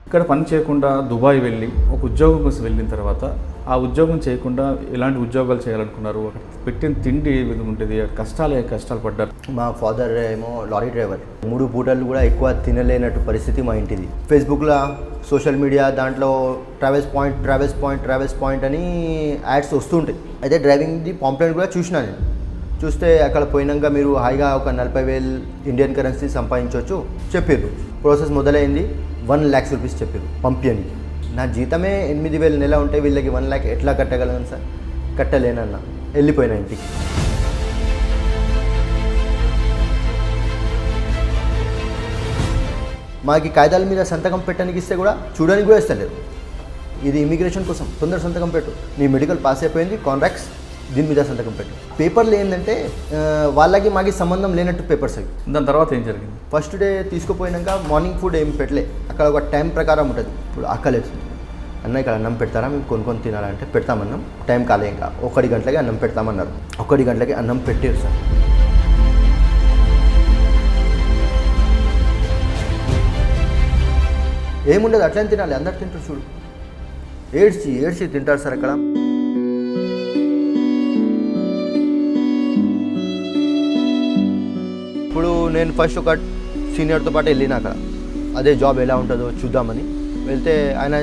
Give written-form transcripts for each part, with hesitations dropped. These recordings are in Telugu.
ఇక్కడ పని చేయకుండా దుబాయ్ వెళ్ళి ఒక ఉద్యోగం కోసం వెళ్ళిన తర్వాత ఆ ఉద్యోగం చేయకుండా ఎలాంటి ఉద్యోగాలు చేయాలనుకున్నారు, అక్కడ పెట్టిన తిండి ఏ విధంగా ఉంటుంది, కష్టాలు పడ్డారు. మా ఫాదర్ ఏమో లారీ డ్రైవర్, 3 పూటలు కూడా ఎక్కువ తినలేనట్టు పరిస్థితి మా ఇంటిది. ఫేస్బుక్లో సోషల్ మీడియా దాంట్లో ట్రావెల్స్ పాయింట్ అని యాడ్స్ వస్తుంటాయి. అయితే డ్రైవింగ్ది పాంప్లెట్ కూడా చూసినా నేను. చూస్తే అక్కడ పోయినాక మీరు హాయిగా ఒక 40,000 ఇండియన్ కరెన్సీ సంపాదించవచ్చు చెప్పారు. ప్రాసెస్ మొదలైంది. 1 lakhs రూపీస్ చెప్పారు పంపిణీ. నా జీతమే 8,000 నెల ఉంటే వీళ్ళకి 1 lakh ఎట్లా కట్టగలను సార్? కట్టలేనన్నా. వెళ్ళిపోయినా ఇంటికి. మాకు కాగితాల మీద సంతకం పెట్టడానికి ఇస్తే కూడా చూడడానికి కూడా ఇస్తలేదు. ఇది ఇమిగ్రేషన్ కోసం, తొందర సంతకం పెట్టు, నీ మెడికల్ పాస్ అయిపోయింది, కాంట్రాక్ట్స్ దీని మీద సంతకం పెట్టు. పేపర్లు ఏంటంటే వాళ్ళకి మాకు సంబంధం లేనట్టు పేపర్స్ అవి. దాని తర్వాత ఏం జరిగింది? ఫస్ట్ డే తీసుకుపోయినాక మార్నింగ్ ఫుడ్ ఏం పెట్టలే. అక్కడ ఒక టైం ప్రకారం ఉంటుంది. ఇప్పుడు ఆకలేదు అన్న, ఇక్కడ అన్నం పెడతారా, మేము కొనుక్కొని తినాలంటే పెడతామన్నాం. టైం కాలే, ఇంకా 1 గంటలకి అన్నం పెడతామన్నారు. 1 గంటలకి అన్నం పెట్టారు సార్. ఏముండదు, అట్లనే తినాలి, అందరు తింటారు. చూడు, ఏడ్చి తింటారు సార్ అక్కడ. ఇప్పుడు నేను ఫస్ట్ ఒక సీనియర్తో పాటు వెళ్ళిన అక్కడ అదే జాబ్ ఎలా ఉంటుందో చూద్దామని వెళ్తే ఆయన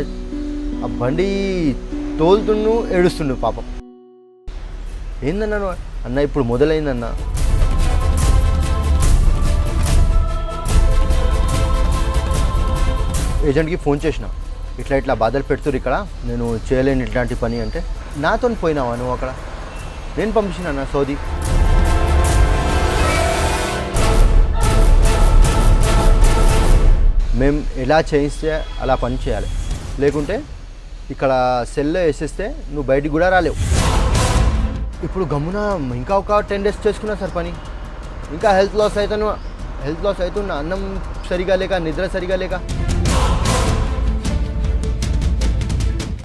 ఆ బండి తోలుతుండు, ఏడుస్తుండు పాపం. ఏందన్నాను అన్న, ఇప్పుడు మొదలైందన్న. ఏజెంట్కి ఫోన్ చేసిన, ఇట్లా బాధలు పెడుతురు ఇక్కడ, నేను చేయలేను ఇట్లాంటి పని అంటే. నాతో పోయినావా నువ్వు అక్కడ? నేను పంపించిన అన్న సౌదీ. మేము ఎలా చేయిస్తే అలా పని చేయాలి, లేకుంటే ఇక్కడ సెల్లో వేసేస్తే నువ్వు బయటికి కూడా రాలేవు. ఇప్పుడు గమ్మున ఇంకా ఒక 10 days చేసుకున్నా సార్ పని. ఇంకా హెల్త్ లాస్ అవుతున్నా, అన్నం సరిగా లేక, నిద్ర సరిగా లేక.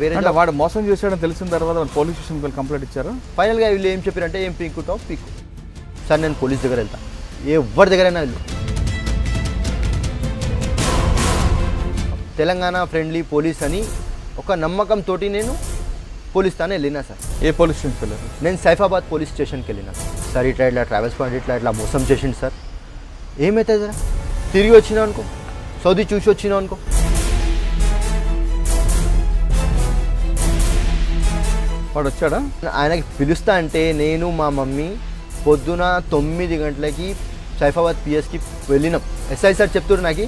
వేరే వాడు మోసం చేశాడని తెలిసిన తర్వాత పోలీస్ స్టేషన్కి వెళ్ళి కంప్లైంట్ ఇచ్చారు. ఫైనల్గా వీళ్ళు ఏం చెప్పారంటే, ఏం పీక్కుంటావు పీక్కు సార్, నేను పోలీస్ దగ్గర వెళ్తా, ఎవరి దగ్గరైనా వెళ్ళు. తెలంగాణ ఫ్రెండ్లీ పోలీస్ అని ఒక నమ్మకంతో నేను పోలీస్ తానే వెళ్ళినా సార్. ఏ పోలీస్ స్టేషన్కి వెళ్ళారు? నేను సైఫాబాద్ పోలీస్ స్టేషన్కి వెళ్ళినా సార్. ఇట్లా ట్రావెల్స్ పాయింట్ ఇట్లా మోసం చేసిండు సార్. ఏమవుతుంది సార్, తిరిగి వచ్చినావు అనుకో, సౌదీ చూసి వచ్చినావు అనుకో. వాడు వచ్చాడా? ఆయనకి పిలుస్తా అంటే నేను మా మమ్మీ పొద్దున 9 గంటలకి సైఫాబాద్ పిఎస్కి వెళ్ళినాం. ఎస్ఐ సార్ చెప్తున్నారు నాకు,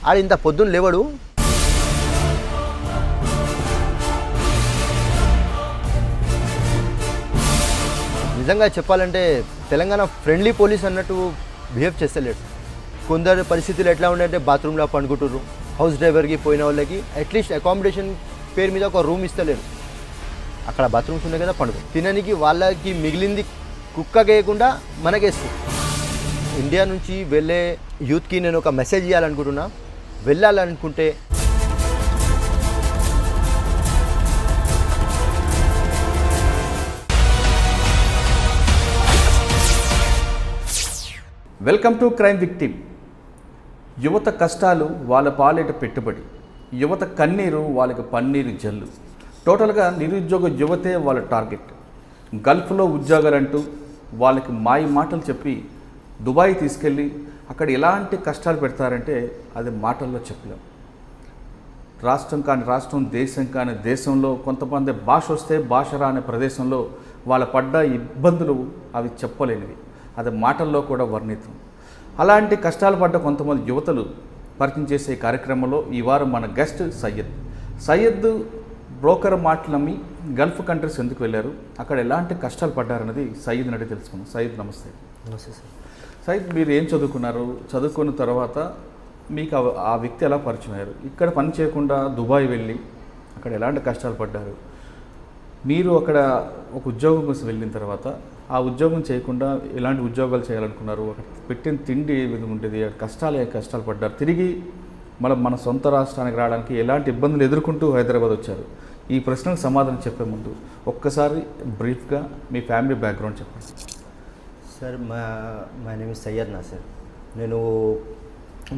ఆడ ఇంత పొద్దున్న లేవడు. నిజంగా చెప్పాలంటే తెలంగాణ ఫ్రెండ్లీ పోలీస్ అన్నట్టు బిహేవ్ చేస్తలేడు. కొందరు పరిస్థితులు ఎట్లా ఉన్నాయంటే బాత్రూంలో పండుకుంటుర్రు. హౌస్ డ్రైవర్కి పోయిన వాళ్ళకి అట్లీస్ట్ అకామిడేషన్ పేరు మీద ఒక రూమ్ ఇస్తలేరు. అక్కడ బాత్రూమ్స్ ఉన్నాయి కదా, పండుగ తినడానికి వాళ్ళకి మిగిలింది కుక్కకేయకుండా మనకేస్తుంది. ఇండియా నుంచి వెళ్ళే యూత్కి నేను ఒక మెసేజ్ ఇవ్వాలనుకుంటున్నా. వెళ్ళాలనుకుంటే వెల్కమ్ టు క్రైమ్ విక్టిమ్. యువత కష్టాలు వాళ్ళ పాలేట పెట్టుబడి, యువత కన్నీరు వాళ్ళకి పన్నీరు జల్లు. టోటల్గా నిరుద్యోగ యువతే వాళ్ళ టార్గెట్. గల్ఫ్లో ఉద్యోగాలంటూ వాళ్ళకి మాయ మాటలు చెప్పి దుబాయ్ తీసుకెళ్ళి అక్కడ ఎలాంటి కష్టాలు పెడతారంటే అది మాటల్లో చెప్పలేం. రాష్ట్రం కాని రాష్ట్రం, దేశం కాని దేశంలో కొంతమంది భాష వస్తే భాష రాని ప్రదేశంలో వాళ్ళ పడ్డ ఇబ్బందులు అవి చెప్పలేనివి, అది మాటల్లో కూడా వర్ణితం. అలాంటి కష్టాలు పడ్డ కొంతమంది యువతలు పరిచయం చేసే కార్యక్రమంలో ఈ వారం మన గెస్ట్ సయ్యద్ బ్రోకర్ మాటలు నమ్మి గల్ఫ్ కంట్రీస్ ఎందుకు వెళ్ళారు, అక్కడ ఎలాంటి కష్టాలు పడ్డారన్నది సయ్యద్ నడి తెలుసుకున్నాం. సయ్యద్ నమస్తే. నమస్తే సార్. సయ్యద్, మీరు ఏం చదువుకున్నారు? చదువుకున్న తర్వాత మీకు ఆ వ్యక్తి ఎలా పరిచయం అయ్యారు? ఇక్కడ పని చేయకుండా దుబాయ్ వెళ్ళి అక్కడ ఎలాంటి కష్టాలు పడ్డారు? మీరు అక్కడ ఒక ఉద్యోగం కోసం వెళ్ళిన తర్వాత ఆ ఉద్యోగం చేయకుండా ఎలాంటి ఉద్యోగాలు చేయాలనుకున్నారు, అక్కడ పెట్టిన తిండి ఏ విధంగా ఉంటుంది, కష్టాలు పడ్డారు, తిరిగి మన సొంత రాష్ట్రానికి రావడానికి ఎలాంటి ఇబ్బందులు ఎదుర్కొంటూ హైదరాబాద్ వచ్చారు? ఈ ప్రశ్నకు సమాధానం చెప్పే ముందు ఒక్కసారి బ్రీఫ్గా మీ ఫ్యామిలీ బ్యాక్గ్రౌండ్ చెప్పండి. Sir, my name is Syed Nasir. నేను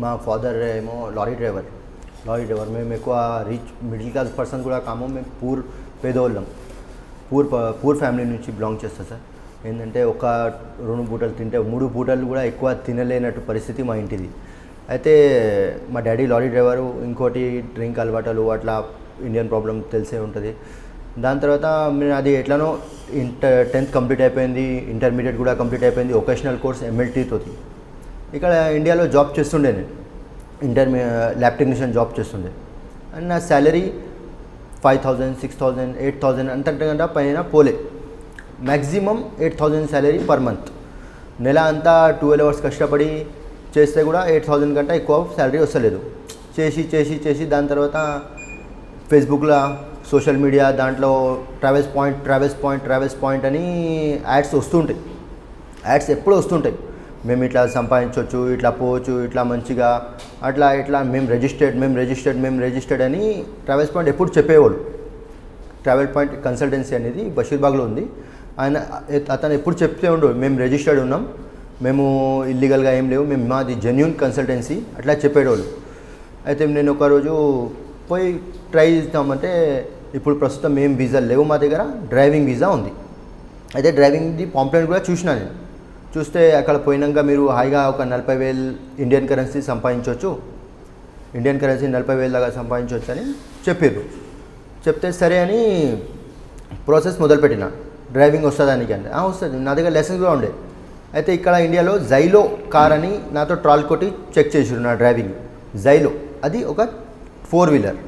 మా ఫాదర్ ఏమో లారీ డ్రైవర్, లారీ డ్రైవర్ మేము ఎక్కువ రిచ్ మిడిల్ క్లాస్ పర్సన్ కూడా కాము, మేము పేదోళ్ళం, పూర్ ఫ్యామిలీ నుంచి బిలాంగ్ చేస్తాం సార్. ఏంటంటే ఒక 2 పూటలు తింటే 3 పూటలు కూడా ఎక్కువ తినలేనట్టు పరిస్థితి మా ఇంటిది. అయితే మా డాడీ లారీ డ్రైవరు, ఇంకోటి డ్రింక్ అలవాటాలు, అట్లా ఇండియన్ ప్రాబ్లం తెలిసే ఉంటుంది. దాని తర్వాత నేను అది ఎట్లానో 10th కంప్లీట్ అయిపోయింది, ఇంటర్మీడియట్ కూడా కంప్లీట్ అయిపోయింది, వొకేషనల్ కోర్స్ MLT తోటి ఇక్కడ ఇండియాలో జాబ్ చేస్తుండే. నేను ల్యాబ్ టెక్నీషియన్ జాబ్ చేస్తుండే. అండ్ నా శాలరీ 5,000, 6,000, 8,000 అంతకంటే పైన పోలే. Maximum 8,000 salary per month. నెల అంతా 12 అవర్స్ కష్టపడి చేస్తే కూడా 8,000 కంటే ఎక్కువ శాలరీ వస్తలేదు. చేసి దాని తర్వాత ఫేస్బుక్లో, సోషల్ మీడియా దాంట్లో ట్రావెల్స్ పాయింట్ అని యాడ్స్ వస్తుంటాయి. యాడ్స్ ఎప్పుడు వస్తుంటాయి, మేము ఇట్లా సంపాదించవచ్చు, ఇట్లా పోవచ్చు, ఇట్లా మంచిగా ఇట్లా మేము రిజిస్టర్డ్ అని ట్రావెల్స్ పాయింట్ ఎప్పుడు చెప్పేవాళ్ళు. ట్రావెల్ పాయింట్ కన్సల్టెన్సీ అనేది బషీర్బాగ్లో ఉంది. అతను ఎప్పుడు చెప్తే ఉండు, మేము రిజిస్టర్డ్ ఉన్నాం, మేము ఇల్లీగల్గా ఏం లేవు, మేము మాది జెన్యూన్ కన్సల్టెన్సీ అట్లా చెప్పేవాళ్ళు. అయితే నేను ఒకరోజు పోయి ట్రై చేద్దామంటే, ఇప్పుడు ప్రస్తుతం ఏం వీసాలు లేవు మా దగ్గర, డ్రైవింగ్ వీసా ఉంది. అయితే డ్రైవింగ్ది పాంప్లెట్ కూడా చూసినా నేను. చూస్తే అక్కడ పోయినాక మీరు హాయిగా ఒక 40,000 ఇండియన్ కరెన్సీ సంపాదించవచ్చు, 40,000 దాకా సంపాదించవచ్చు అని చెప్పారు. చెప్తే సరే అని ప్రాసెస్ మొదలుపెట్టిన. డ్రైవింగ్ వస్తుందానికి అంటే వస్తుంది, నా దగ్గర లైసెన్స్ కూడా ఉండే. అయితే ఇక్కడ ఇండియాలో జైలో కార్ అని నాతో ట్రాల్ కొట్టి చెక్ చేసారు నా డ్రైవింగ్. జైలో అది ఒక 4 వీలర్,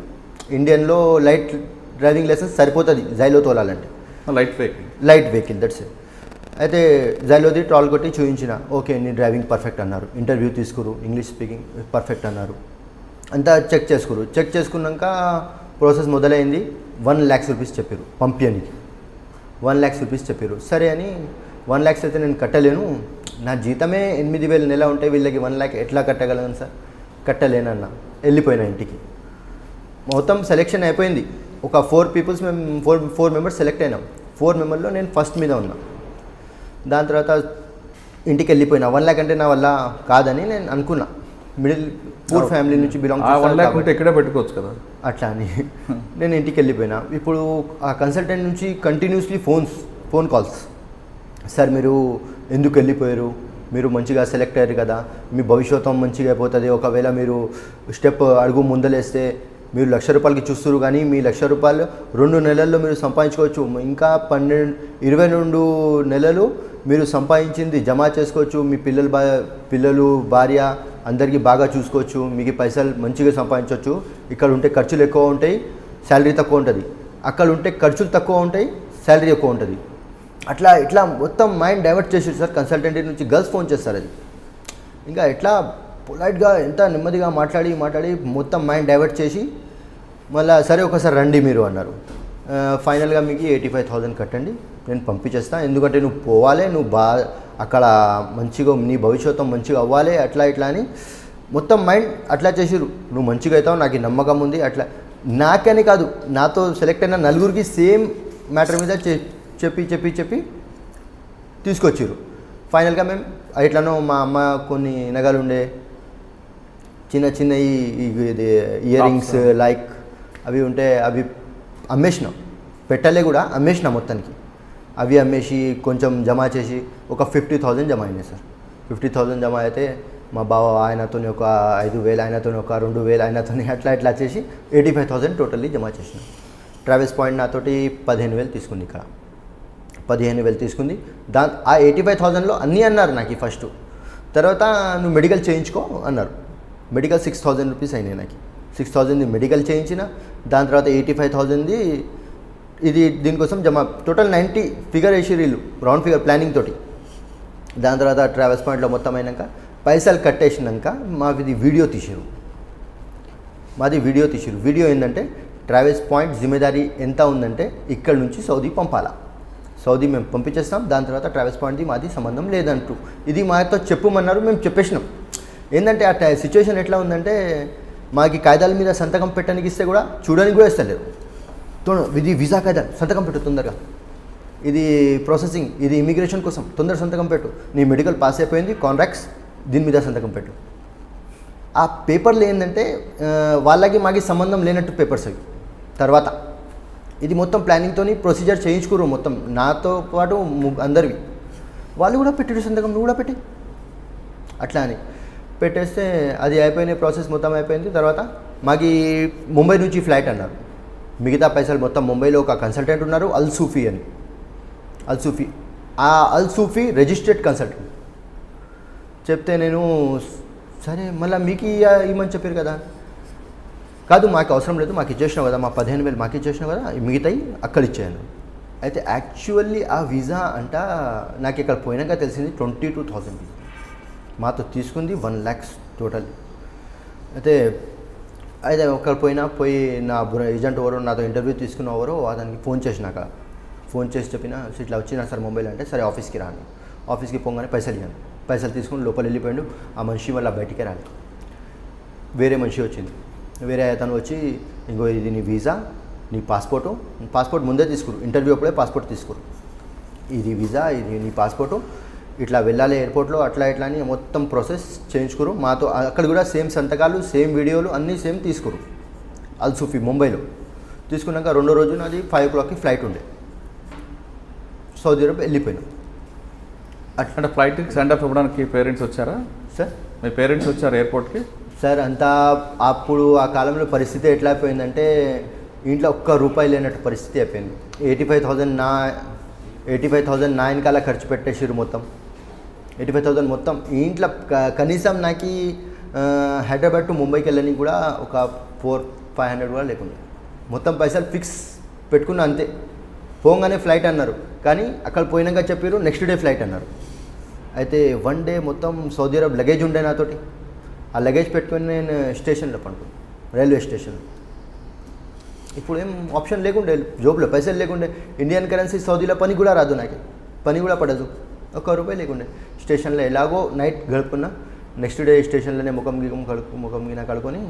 ఇండియన్లో లైట్ డ్రైవింగ్ లైసెన్స్ సరిపోతుంది జైలో తోలాలంటే, లైట్ వెహికల్ దట్స్ ఇట్. అయితే జైలోది ట్రాల్ కొట్టి చూపించిన, ఓకే నీ డ్రైవింగ్ పర్ఫెక్ట్ అన్నారు. ఇంటర్వ్యూ తీసుకురు, ఇంగ్లీష్ స్పీకింగ్ పర్ఫెక్ట్ అన్నారు. అంతా చెక్ చేసుకున్నాక ప్రాసెస్ మొదలైంది. 1 lakhs రూపీస్ చెప్పారు పంపియనికి, 1 lakhs రూపీస్ చెప్పారు. సరే అని 1 lakhs అయితే నేను కట్టలేను, నా జీతమే 8,000 నెల ఉంటే వీళ్ళకి 1 lakh ఎట్లా కట్టగలను సార్, కట్టలేనన్నా. వెళ్ళిపోయినా ఇంటికి. మొత్తం సెలెక్షన్ అయిపోయింది. ఒక 4 మెంబర్స్ సెలెక్ట్ అయినాం. 4 మెంబర్లో నేను ఫస్ట్ మీద ఉన్నా. దాని తర్వాత ఇంటికి వెళ్ళిపోయినా. 1 lakh అంటే నా వల్ల కాదని నేను అనుకున్నా. పూర్ ఫ్యామిలీ నుంచి బిలాంగ్ చేస్తే ఇక్కడే పెట్టుకోవచ్చు కదా అట్లా అని నేను ఇంటికి వెళ్ళిపోయినా. ఇప్పుడు ఆ కన్సల్టెంట్ నుంచి కంటిన్యూస్లీ ఫోన్ కాల్స్, సార్ మీరు ఎందుకు వెళ్ళిపోయారు, మీరు మంచిగా సెలెక్ట్ అయ్యారు కదా, మీ భవిష్యత్తం మంచిగా అయిపోతుంది, ఒకవేళ మీరు స్టెప్ అడుగు ముందలేస్తే మీరు ₹1,00,000 చూస్తారు, కానీ మీ ₹1,00,000 2 నెలల్లో మీరు సంపాదించుకోవచ్చు. ఇంకా 22 నెలలు మీరు సంపాదించింది జమ చేసుకోవచ్చు. మీ పిల్లలు భార్య అందరికీ బాగా చూసుకోవచ్చు, మీకు పైసలు మంచిగా సంపాదించవచ్చు. ఇక్కడ ఉంటే ఖర్చులు ఎక్కువ ఉంటాయి, శాలరీ తక్కువ ఉంటుంది. అక్కడ ఉంటే ఖర్చులు తక్కువ ఉంటాయి, శాలరీ ఎక్కువ ఉంటుంది. ఇట్లా మొత్తం మైండ్ డైవర్ట్ చేసేది సార్. కన్సల్టెంట్ నుంచి గర్ల్స్ ఫోన్ చేస్తారు, అది ఇంకా ఎట్లా పొలైట్గా ఎంత నెమ్మదిగా మాట్లాడి మొత్తం మైండ్ డైవర్ట్ చేసి మళ్ళీ సరే ఒకసారి రండి మీరు అన్నారు. ఫైనల్గా మీకు 85,000 కట్టండి, నేను పంపించేస్తాను. ఎందుకంటే నువ్వు పోవాలి, నువ్వు అక్కడ మంచిగా నీ భవిష్యత్తం మంచిగా అవ్వాలి, ఇట్లా అని మొత్తం మైండ్ అట్లా చేసిరు. నువ్వు మంచిగా అవుతావు, నాకు నమ్మకం ఉంది. అట్లా నాకని కాదు, నాతో సెలెక్ట్ అయిన 4గురికి సేమ్ మ్యాటర్ మీద చెప్పి తీసుకొచ్చారు. ఫైనల్గా మేము ఎట్లనో మా అమ్మ కొన్ని నగలు ఉండే, చిన్న ఇయర్ రింగ్స్ లైక్ అవి ఉంటే అవి అమ్మేసినాం. పెట్టలే కూడా అమ్మేసినా మొత్తానికి. అవి అమ్మేసి కొంచెం జమ చేసి ఒక 50,000 జమ అయినాయి సార్. 50,000 జమ అయితే మా బావ ఆయనతో ఒక 5,000, ఆయనతో ఒక 2,000, ఆయనతో అట్లా చేసి 85,000 టోటల్లీ జమ చేసిన. ట్రావెల్స్ పాయింట్ నాతోటి 15,000 తీసుకుంది. ఇక్కడ 15,000 తీసుకుంది. ఆ 85,000లో అన్నీ అన్నారు నాకు ఫస్ట్. తర్వాత నువ్వు మెడికల్ చేయించుకో అన్నారు. మెడికల్ 6,000 రూపీస్ అయినాయి నాకు. 6,000 మెడికల్ చేయించిన. దాని తర్వాత 85,000 ఇది దీనికోసం జమ. టోటల్ 90 ఫిగర్ వేసి వీళ్ళు రౌండ్ ఫిగర్ ప్లానింగ్ తోటి. దాని తర్వాత ట్రావెల్స్ పాయింట్లో మొత్తం అయినాక పైసలు కట్టేసినాక మాది వీడియో తీసారు. వీడియో ఏంటంటే ట్రావెల్స్ పాయింట్ జిమ్మేదారీ ఎంత ఉందంటే ఇక్కడ నుంచి సౌదీ పంపాలా, సౌదీ మేము పంపించేస్తాం. దాని తర్వాత ట్రావెల్స్ పాయింట్ది మాది సంబంధం లేదంటూ ఇది మాతో చెప్పమన్నారు. మేము చెప్పేసినాం. ఏంటంటే ఆ సిచ్యువేషన్ ఎట్లా ఉందంటే మాకు కాగితాల మీద సంతకం పెట్టడానికి ఇస్తే కూడా చూడడానికి కూడా ఇస్తలేరు. ఇది వీసా కాగితాలు సంతకం పెట్టు తొందరగా, ఇది ప్రాసెసింగ్, ఇది ఇమిగ్రేషన్ కోసం తొందర సంతకం పెట్టు, నీ మెడికల్ పాస్ అయిపోయింది, కాంట్రాక్ట్స్ దీని మీద సంతకం పెట్టు. ఆ పేపర్లు ఏంటంటే వాళ్ళకి మాకు సంబంధం లేనట్టు పేపర్స్ అవి. తర్వాత ఇది మొత్తం ప్లానింగ్తో ప్రొసీజర్ చేయించుకోరు మొత్తం నాతో పాటు అందరివి. వాళ్ళు కూడా పెట్టారు సంతకం, నువ్వు కూడా పెట్టి అట్లా అని పెట్టేస్తే అది అయిపోయిన ప్రాసెస్ మొత్తం అయిపోయింది. తర్వాత మాకు ముంబై నుంచి ఫ్లైట్ అన్నారు. మిగతా పైసలు మొత్తం ముంబైలో ఒక కన్సల్టెంట్ ఉన్నారు అల్ సూఫీ అని. ఆ అల్ సూఫీ రిజిస్టర్డ్ కన్సల్టెంట్. చెప్తే నేను సరే మళ్ళీ మీకు ఇవ్వమని చెప్పారు కదా. కాదు మాకు అవసరం లేదు, మాకు ఇచ్చేసినావు కదా, మా 15,000 మాకు ఇచ్చేసినావు కదా, మిగతాయి అక్కడ ఇచ్చాను. అయితే యాక్చువల్లీ ఆ వీసా అంట నాకు ఇక్కడ పోయినాక తెలిసింది 22,000 మాతో తీసుకుంది 1 lakhs టోటల్. అయితే ఒకరు పోయి నా ఏజెంట్ ఎవరో నాతో ఇంటర్వ్యూ తీసుకున్న ఎవరో అతనికి ఫోన్ చేసి చెప్పిన ఇట్లా వచ్చినా సార్ ముంబైలో అంటే సరే ఆఫీస్కి రాను. ఆఫీస్కి పోగానే పైసలు తీసుకుని లోపల వెళ్ళిపోయాడు. ఆ మనిషి మళ్ళీ బయటికే రాలేదు. వేరే మనిషి వచ్చింది. వేరే అతను వచ్చి ఇంకో ఇది నీ వీసా, నీ పాస్పోర్ట్ ముందే తీసుకురు, ఇంటర్వ్యూ అప్పుడే పాస్పోర్ట్ తీసుకురు, ఇది వీసా, ఇది నీ పాస్పోర్టు, ఇట్లా వెళ్ళాలి ఎయిర్పోర్ట్లో అట్లా ఇట్లా అని మొత్తం ప్రాసెస్ చేయించుకురు. మాతో అక్కడ కూడా సేమ్ సంతకాలు, సేమ్ వీడియోలు అన్నీ సేమ్ తీసుకురు. అల్ సూఫీ ముంబైలో తీసుకున్నాక రెండో రోజు నాది 5 o'clockకి ఫ్లైట్ ఉండే. సౌదీ అరేబియా వెళ్ళిపోయాను. అంటే ఫ్లైట్కి సెండ్ ఆఫ్ ఇవ్వడానికి పేరెంట్స్ వచ్చారా సార్? మీ పేరెంట్స్ వచ్చారు ఎయిర్పోర్ట్కి? సార్ అంతా అప్పుడు ఆ కాలంలో పరిస్థితి ఎట్లా అయిపోయిందంటే ఇంట్లో ₹1 లేనట్టు పరిస్థితి అయిపోయింది. 85,000 నా వెనకాల ఖర్చు పెట్టేసారు మొత్తం. 85,000 మొత్తం ఇంట్లో కనీసం నాకు హైదరాబాద్ టు ముంబైకి వెళ్ళని కూడా ఒక 400-500 కూడా లేకుండా మొత్తం పైసలు ఫిక్స్ పెట్టుకున్నా అంతే. పోగానే ఫ్లైట్ అన్నారు, కానీ అక్కడ పోయినాక చెప్పారు నెక్స్ట్ డే ఫ్లైట్ అన్నారు. అయితే 1 day మొత్తం సౌదీ అరేబియా లగేజ్ ఉండే నాతోటి. ఆ లగేజ్ పెట్టుకొని నేను స్టేషన్లో పడుకున్నాను, రైల్వే స్టేషన్లో. ఇప్పుడు ఏం ఆప్షన్ లేకుండే, జోబులో పైసలు లేకుండే, ఇండియన్ కరెన్సీ సౌదీలో పని కూడా రాదు, నాకు పని కూడా పడదు, ₹1 లేకుండే. స్టేషన్లో ఎలాగో నైట్ గడుపుకున్నా. నెక్స్ట్ డే స్టేషన్లోనే ముఖం గిన కడుకొని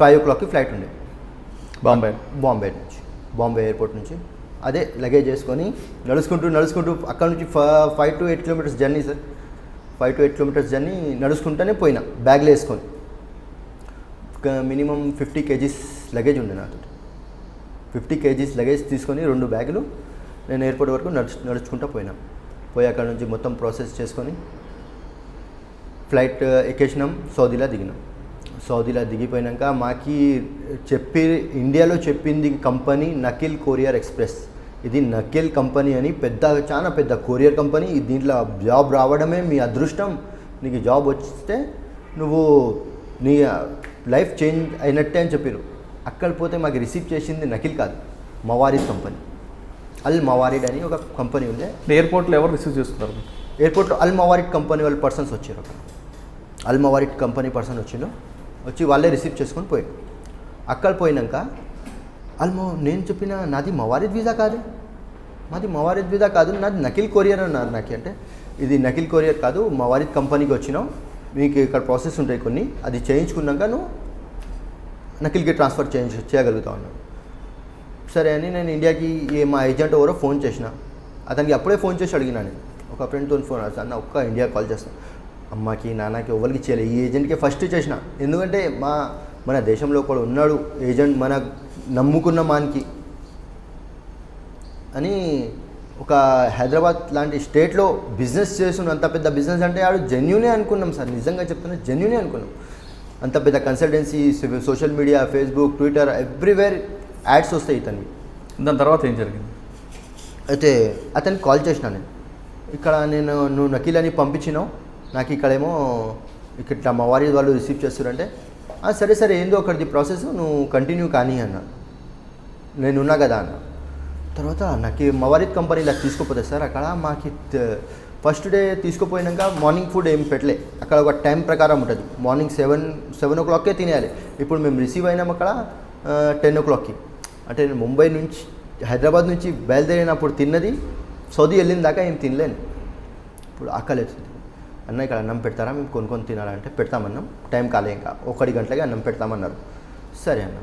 5 o'clockకి ఫ్లైట్ ఉండే బాంబే ఎయిర్పోర్ట్ నుంచి. అదే లగేజ్ వేసుకొని నడుచుకుంటూ అక్కడ నుంచి 5 to 8 kilometers journey sir. 5 to 8 kilometers journey నడుచుకుంటూనే పోయినా బ్యాగ్లో వేసుకొని. మినిమం 50 kgs లగేజ్ ఉండే నాతో. 50 kgs లగేజ్ తీసుకొని 2 బ్యాగులు నేను ఎయిర్పోర్ట్ వరకు నడుచుకుంటూ పోయి అక్కడ నుంచి మొత్తం ప్రాసెస్ చేసుకొని ఫ్లైట్ ఎక్కేసినాం. సౌదీలో దిగిపోయినాక మాకి ఇండియాలో చెప్పింది కంపెనీ నకిల్ కొరియర్ ఎక్స్ప్రెస్. ఇది నకిల్ కంపెనీ అని చాలా పెద్ద కొరియర్ కంపెనీ. దీంట్లో జాబ్ రావడమే మీ అదృష్టం. నీకు జాబ్ వస్తే నువ్వు నీ లైఫ్ చేంజ్ అయినట్టే అని చెప్పారు. అక్కడ పోతే మాకు రిసీవ్ చేసింది నకిల్ కాదు, మవారిద్ కంపెనీ. అల్ మవారిడ్ అని ఒక కంపెనీ ఉంది. ఎయిర్పోర్ట్లో ఎవరు రిసీవ్ చేస్తున్నారు? ఎయిర్పోర్ట్లో అల్ మవారిడ్ కంపెనీ వాళ్ళ పర్సన్స్ వచ్చారు. అక్కడ అల్ మవారిడ్ కంపెనీ పర్సన్ వచ్చి వాళ్ళే రిసీవ్ చేసుకొని పోయారు. అక్కడ పోయినాక నేను చెప్పిన నాది మవారిద్ వీసా కాదు, నాది నకిల్ కొరియర్ అన్నారు. నాకు అంటే ఇది నకిల్ కొరియర్ కాదు, మవారిద్ కంపెనీకి వచ్చినావు, మీకు ఇక్కడ ప్రాసెస్ ఉంటాయి కొన్ని, అది చేయించుకున్నాక నువ్వు నకిల్కి ట్రాన్స్ఫర్ చేయగలుగుతావు అన్నాడు. సరే అని నేను ఇండియాకి మా ఏజెంట్ ఎవరో ఫోన్ చేసిన. అతనికి అప్పుడే ఫోన్ చేసి అడిగినా, నేను ఒక ఫ్రెండ్తో ఫోన్ అన్న ఒక్క ఇండియా కాల్ చేస్తాను, అమ్మకి నాన్నకి ఎవరికి చేయలేదు, ఈ ఏజెంట్కి ఫస్ట్ చేసిన. ఎందుకంటే మన దేశంలో కూడా ఉన్నాడు ఏజెంట్, మన నమ్ముకున్న మానికి అని. ఒక హైదరాబాద్ లాంటి స్టేట్లో బిజినెస్ చేస్తున్న అంత పెద్ద బిజినెస్ అంటే ఆడు జెన్యూనే అనుకున్నాం సార్, నిజంగా చెప్తున్నా జెన్యూనే అనుకున్నాం. అంత పెద్ద consultancy, social media, Facebook, Twitter, everywhere ads వస్తాయి ఇతనివి. దాని తర్వాత ఏం జరిగింది? అయితే అతనికి కాల్ చేసిన నేను, ఇక్కడ నువ్వు నకిల్ అని పంపించినావు, నాకు ఇక్కడేమో ఇట్లా మా వారి వాళ్ళు రిసీవ్ చేస్తారంటే సరే ఏందో ఒకటిది ప్రాసెస్, నువ్వు కంటిన్యూ కానీ అన్నా. నేనున్నా కదా అన్న. తర్వాత నాకు మవారిద్ కంపెనీలో తీసుకోపోతే సార్, అక్కడ మాకు ఫస్ట్ డే తీసుకుపోయినాక మార్నింగ్ ఫుడ్ ఏం పెట్టలే. అక్కడ ఒక టైం ప్రకారం ఉంటుంది, మార్నింగ్ 7 o'clockకే తినేయాలి. ఇప్పుడు మేము రిసీవ్ అయినాం అక్కడ 10 o'clockకి. అంటే నేను ముంబై నుంచి హైదరాబాద్ నుంచి బయలుదేరినప్పుడు తిన్నది, సౌదీ వెళ్ళిన దాకా ఏం తినలేను. ఇప్పుడు ఆకలి అవుతుంది. అన్న ఇక్కడ అన్నం పెడతారా, మేము కొనుక్కొని తినాలంటే పెడతామన్నాం. టైం కాలే, ఇంకా 1 గంటలకి అన్నం పెడతామన్నారు. సరే అన్న,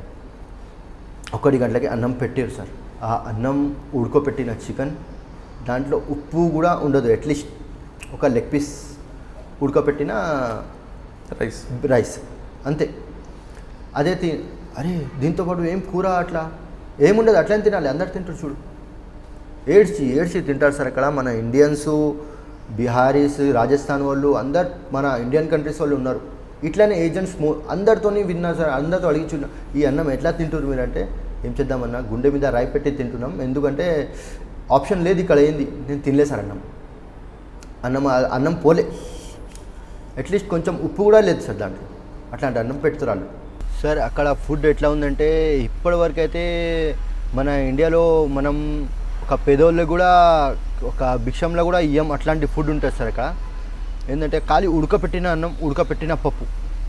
1 గంటలకి అన్నం పెట్టారు సార్. ఆ అన్నం ఉడుకోపెట్టిన చికెన్, దాంట్లో ఉప్పు కూడా ఉండదు, అట్లీస్ట్ ఒక లెగ్ పీస్ ఉడకపెట్టిన రైస్ అంతే. అదే అరే దీంతోపాటు ఏం కూర అట్లా ఏముండదు, అట్లనే తినాలి. అందరు తింటారు చూడు, ఏడ్చి తింటారు సార్ అక్కడ. మన ఇండియన్స్, బీహారీస్, రాజస్థాన్ వాళ్ళు అందరు మన ఇండియన్ కంట్రీస్ వాళ్ళు ఉన్నారు. ఇట్లానే ఏజెంట్స్ అందరితోని విన్నారు సార్. అందరితో అడిగించున్నా ఈ అన్నం ఎట్లా తింటారు మీరంటే, ఏం చేద్దామన్నా గుండె మీద రాయి పెట్టి తింటున్నాం, ఎందుకంటే ఆప్షన్ లేదు ఇక్కడ. ఏంది నేను తినలే సార్ అన్నం పోలే, అట్లీస్ట్ కొంచెం ఉప్పు కూడా లేదు సార్ దాంట్లో. అట్లాంటి అన్నం పెడుతున్నారు సార్. అక్కడ ఫుడ్ ఎట్లా ఉందంటే ఇప్పటివరకు అయితే మన ఇండియాలో మనం ఒక పేదోళ్ళకి కూడా ఒక భిక్షంలో కూడా ఇయ్యం, అట్లాంటి ఫుడ్ ఉంటుంది సార్ అక్కడ. ఏంటంటే ఖాళీ ఉడకపెట్టిన అన్నం, ఉడకపెట్టిన పప్పు,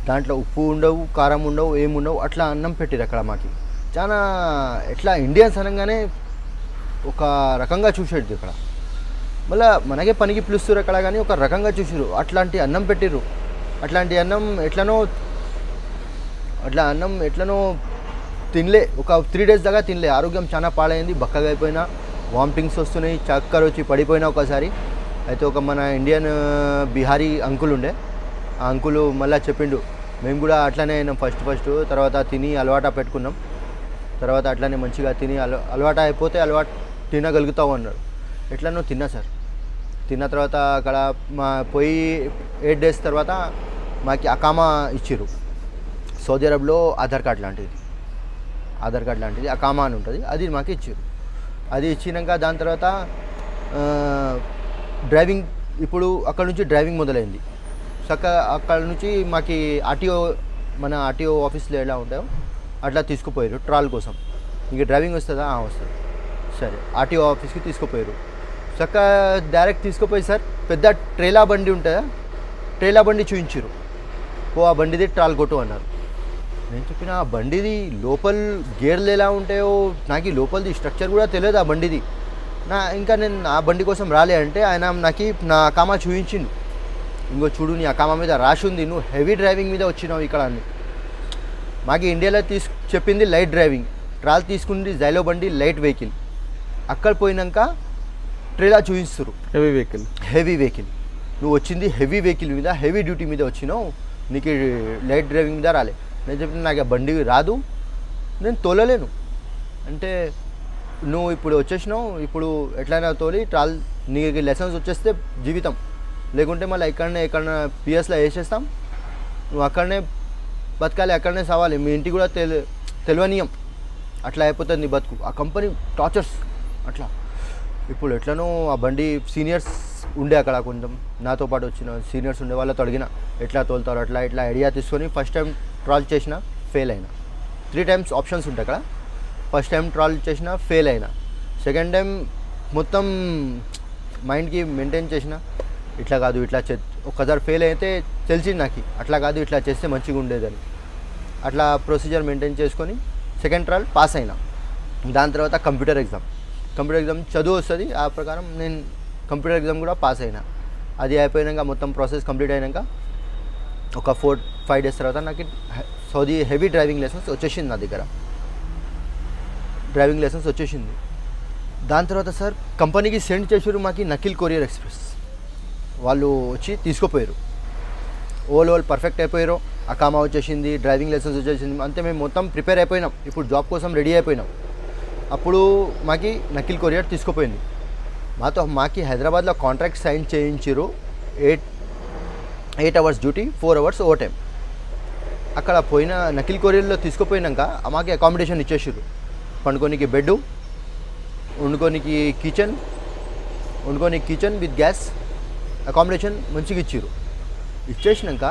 దాంట్లో ఉప్పు ఉండవు, కారం ఉండవు, ఏముండవు, అట్లా అన్నం పెట్టిరు అక్కడ. మాకు చాలా ఎట్లా ఇండియన్స్ అనగానే ఒక రకంగా చూసేది ఇక్కడ. మళ్ళీ మనకే పనికి పిలుస్తారు అక్కడ, కానీ ఒక రకంగా చూసిరు. అట్లాంటి అన్నం పెట్టిర్రు. అట్లాంటి అన్నం ఎట్లనో తినలే. ఒక 3 days దాకా తినలే. ఆరోగ్యం చాలా పాడైంది, బక్కగా అయిపోయినా, వామిటింగ్స్ వస్తున్నాయి, చక్కర వచ్చి పడిపోయినా ఒకసారి. అయితే ఒక మన ఇండియన్ బీహారీ అంకుల్ ఉండే, ఆ అంకుల్ మళ్ళీ చెప్పిండు, మేము కూడా అట్లనే అయినాం ఫస్ట్. తర్వాత తిని అలవాటు పెట్టుకున్నాం. తర్వాత అట్లనే మంచిగా తిని అలవాటు అయిపోతే అలవాటు తినగలుగుతావు అన్నాడు. ఎట్లనో తిన్నా సార్. తిన్న తర్వాత అక్కడ పోయి 8 days తర్వాత మాకు అకామా ఇచ్చిర్రు. సౌదీ అరబ్లో ఆధార్ కార్డ్ లాంటిది అకామా అని ఉంటుంది, అది మాకు ఇచ్చారు. అది ఇచ్చినాక దాని తర్వాత డ్రైవింగ్, ఇప్పుడు అక్కడ నుంచి డ్రైవింగ్ మొదలైంది. అక్కడ నుంచి మాకు మన ఆర్టీఓ ఆఫీస్లో ఎలా ఉంటాయో అట్లా తీసుకుపోయారు ట్రాల్ కోసం. ఇంక డ్రైవింగ్ వస్తుందా? వస్తుంది. సరే, ఆర్టీఓ ఆఫీస్కి తీసుకుపోయారు. డైరెక్ట్ తీసుకుపోయి సార్ పెద్ద ట్రేలా బండి ఉంటుందా, ట్రేలా బండి చూపించారు. ఆ బండిది ట్రాల్ కొట్టు అన్నారు. నేను చెప్పిన ఆ బండిది లోపల గేర్లు ఎలా ఉంటాయో నాకు లోపలిది స్ట్రక్చర్ కూడా తెలియదు ఆ బండిది. ఇంకా నేను ఆ బండి కోసం రాలే అంటే ఆయన నా అకామా చూపించిండు. ఇంకో చూడు, నీ అకామా మీద రాసి ఉంది, నువ్వు హెవీ డ్రైవింగ్ మీద వచ్చినావు ఇక్కడ అని. మాకు ఇండియాలో చెప్పింది లైట్ డ్రైవింగ్, ట్రాల్ తీసుకుంది జైలో బండి లైట్ వెహికల్. అక్కడ పోయినాక ట్రేలా చూపిస్తారు హెవీ వెహికల్. నువ్వు వచ్చింది హెవీ వెహికల్ మీద, హెవీ డ్యూటీ మీద వచ్చినావు, నీకు లైట్ డ్రైవింగ్ మీద రాలే. నేను చెప్పిన నాకు ఆ బండి రాదు, నేను తోలలేను అంటే, నువ్వు ఇప్పుడు వచ్చేసినావు, ఇప్పుడు ఎట్లయినా తోలి ట్రాల్, నీకు లైసెన్స్ వచ్చేస్తే జీవితం, లేకుంటే మళ్ళీ ఎక్కడన్నా పిఎస్లో వేసేస్తాం, నువ్వు అక్కడనే బతకాలి, అక్కడనే సవాలి, మీ ఇంటికి కూడా తెలియనీయం, అట్లా అయిపోతుంది నీ బతుకు. ఆ కంపెనీ టార్చర్స్ అట్లా. ఇప్పుడు ఎట్లనో ఆ బండి సీనియర్స్ ఉండే అక్కడ, కొంచెం నాతో పాటు వచ్చిన సీనియర్స్ ఉండే, వాళ్ళతో అడిగిన ఎట్లా తోలుతారు, ఇట్లా ఐడియా తీసుకొని ఫస్ట్ టైం ట్రాల్ చేసిన ఫెయిల్ అయినా. 3 times ఆప్షన్స్ ఉంటాయి అక్కడ. ఫస్ట్ టైం ట్రాల్ చేసిన ఫెయిల్ అయినా. సెకండ్ టైం మొత్తం మైండ్కి మెయింటైన్ చేసిన, ఇట్లా కాదు ఇట్లా ఒక్కసారి ఫెయిల్ అయితే తెలిసింది నాకు, అట్లా కాదు ఇట్లా చేస్తే మంచిగా ఉండేదని. అట్లా ప్రొసీజర్ మెయింటైన్ చేసుకొని సెకండ్ ట్రాల్ పాస్ అయినా. దాని తర్వాత కంప్యూటర్ ఎగ్జామ్ చదువు వస్తుంది, ఆ ప్రకారం నేను కంప్యూటర్ ఎగ్జామ్ కూడా పాస్ అయినా. అది అయిపోయాక మొత్తం ప్రాసెస్ కంప్లీట్ అయినాక ఒక 4-5 days తర్వాత నాకు సౌదీ హెవీ డ్రైవింగ్ లైసెన్స్ వచ్చేసింది. నా దగ్గర డ్రైవింగ్ లైసెన్స్ వచ్చేసింది. దాని తర్వాత సార్ కంపెనీకి సెండ్ చేసారు మాకు నకిల్ కొరియర్ ఎక్స్ప్రెస్ వాళ్ళు వచ్చి తీసుకుపోయారు. వాళ్ళు పర్ఫెక్ట్ అయిపోయారు, అకామా వచ్చేసింది, డ్రైవింగ్ లైసెన్స్ వచ్చేసింది, అంతే మేము మొత్తం ప్రిపేర్ అయిపోయినాం, ఇప్పుడు జాబ్ కోసం రెడీ అయిపోయినాం. అప్పుడు మాకు నకిల్ కొరియర్ తీసుకుపోయింది. మాకు హైదరాబాద్లో కాంట్రాక్ట్ సైన్ చేయించారు. 8 hours duty, 4 hours overtime. అక్కడ పోయిన నకిల్ కొరియర్లో తీసుకుపోయినాక మాకు అకామిడేషన్ ఇచ్చేసారు. పండుకోనికి బెడ్, వండుకోనికి కిచెన్ విత్ గ్యాస్, అకామిడేషన్ మంచిగా ఇచ్చారు. ఇచ్చేసినాక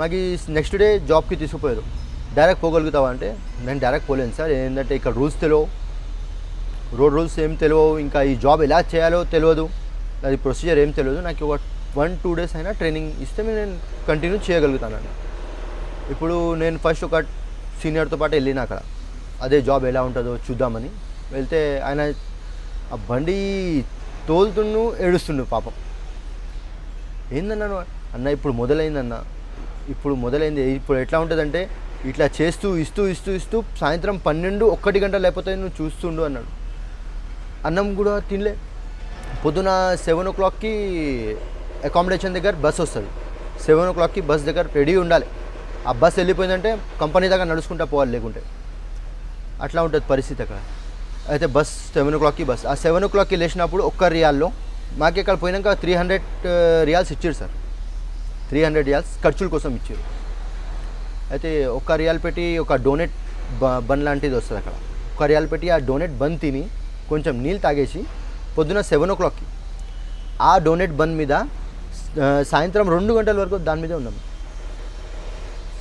మాకు నెక్స్ట్ డే జాబ్కి తీసుకుపోయారు. డైరెక్ట్ పోగలుగుతావా అంటే నేను డైరెక్ట్ పోలేను సార్, ఏంటంటే ఇక్కడ రూల్స్ తెలియవు, రోడ్ రూల్స్ ఏం తెలియవు, ఇంకా ఈ జాబ్ ఎలా చేయాలో తెలియదు, అది ప్రొసీజర్ ఏం తెలియదు. నాకు ఒక 1-2 days అయినా ట్రైనింగ్ ఇస్తే నేను కంటిన్యూ చేయగలుగుతానండి. ఇప్పుడు నేను ఫస్ట్ ఒక సీనియర్తో పాటు వెళ్ళిన అక్కడ, అదే జాబ్ ఎలా ఉంటుందో చూద్దామని వెళ్తే ఆయన ఆ బండి తోలుతుండు, ఏడుస్తుండు పాపం. ఏందన్నాను అన్న, ఇప్పుడు మొదలైంది. ఇప్పుడు ఎట్లా ఉంటుందంటే ఇట్లా చేస్తూ ఇస్తూ సాయంత్రం 12-1 గంటలు లేకపోతే నువ్వు చూస్తుండు అన్నాడు. అన్నం కూడా తినలే. పొద్దున 7 o'clockకి అకామిడేషన్ దగ్గర బస్ వస్తుంది, 7 o'clockకి బస్ దగ్గర రెడీ ఉండాలి. ఆ బస్ వెళ్ళిపోయిందంటే కంపెనీ దగ్గర నడుచుకుంటూ పోవాలి, లేకుంటే అట్లా ఉంటుంది పరిస్థితి అక్కడ. అయితే బస్ 7 o'clockకి బస్. ఆ 7 o'clockకి లేచినప్పుడు ఒక్క రియాల్లో మాకు ఇక్కడ పోయినాక 300 రియాల్స్ ఇచ్చారు సార్. 300 రియాల్స్ ఖర్చుల కోసం ఇచ్చారు. అయితే ఒక్క రియాల్ పెట్టి ఒక డోనెట్ బన్ లాంటిది వస్తుంది అక్కడ. ఒక రియాల్ పెట్టి ఆ డోనెట్ బన్ తిని కొంచెం నీళ్ళు తాగేసి పొద్దున 7 o'clockకి ఆ డోనెట్ బన్ మీద సాయంత్రం 2 గంటల వరకు దాని మీదే ఉన్నాం.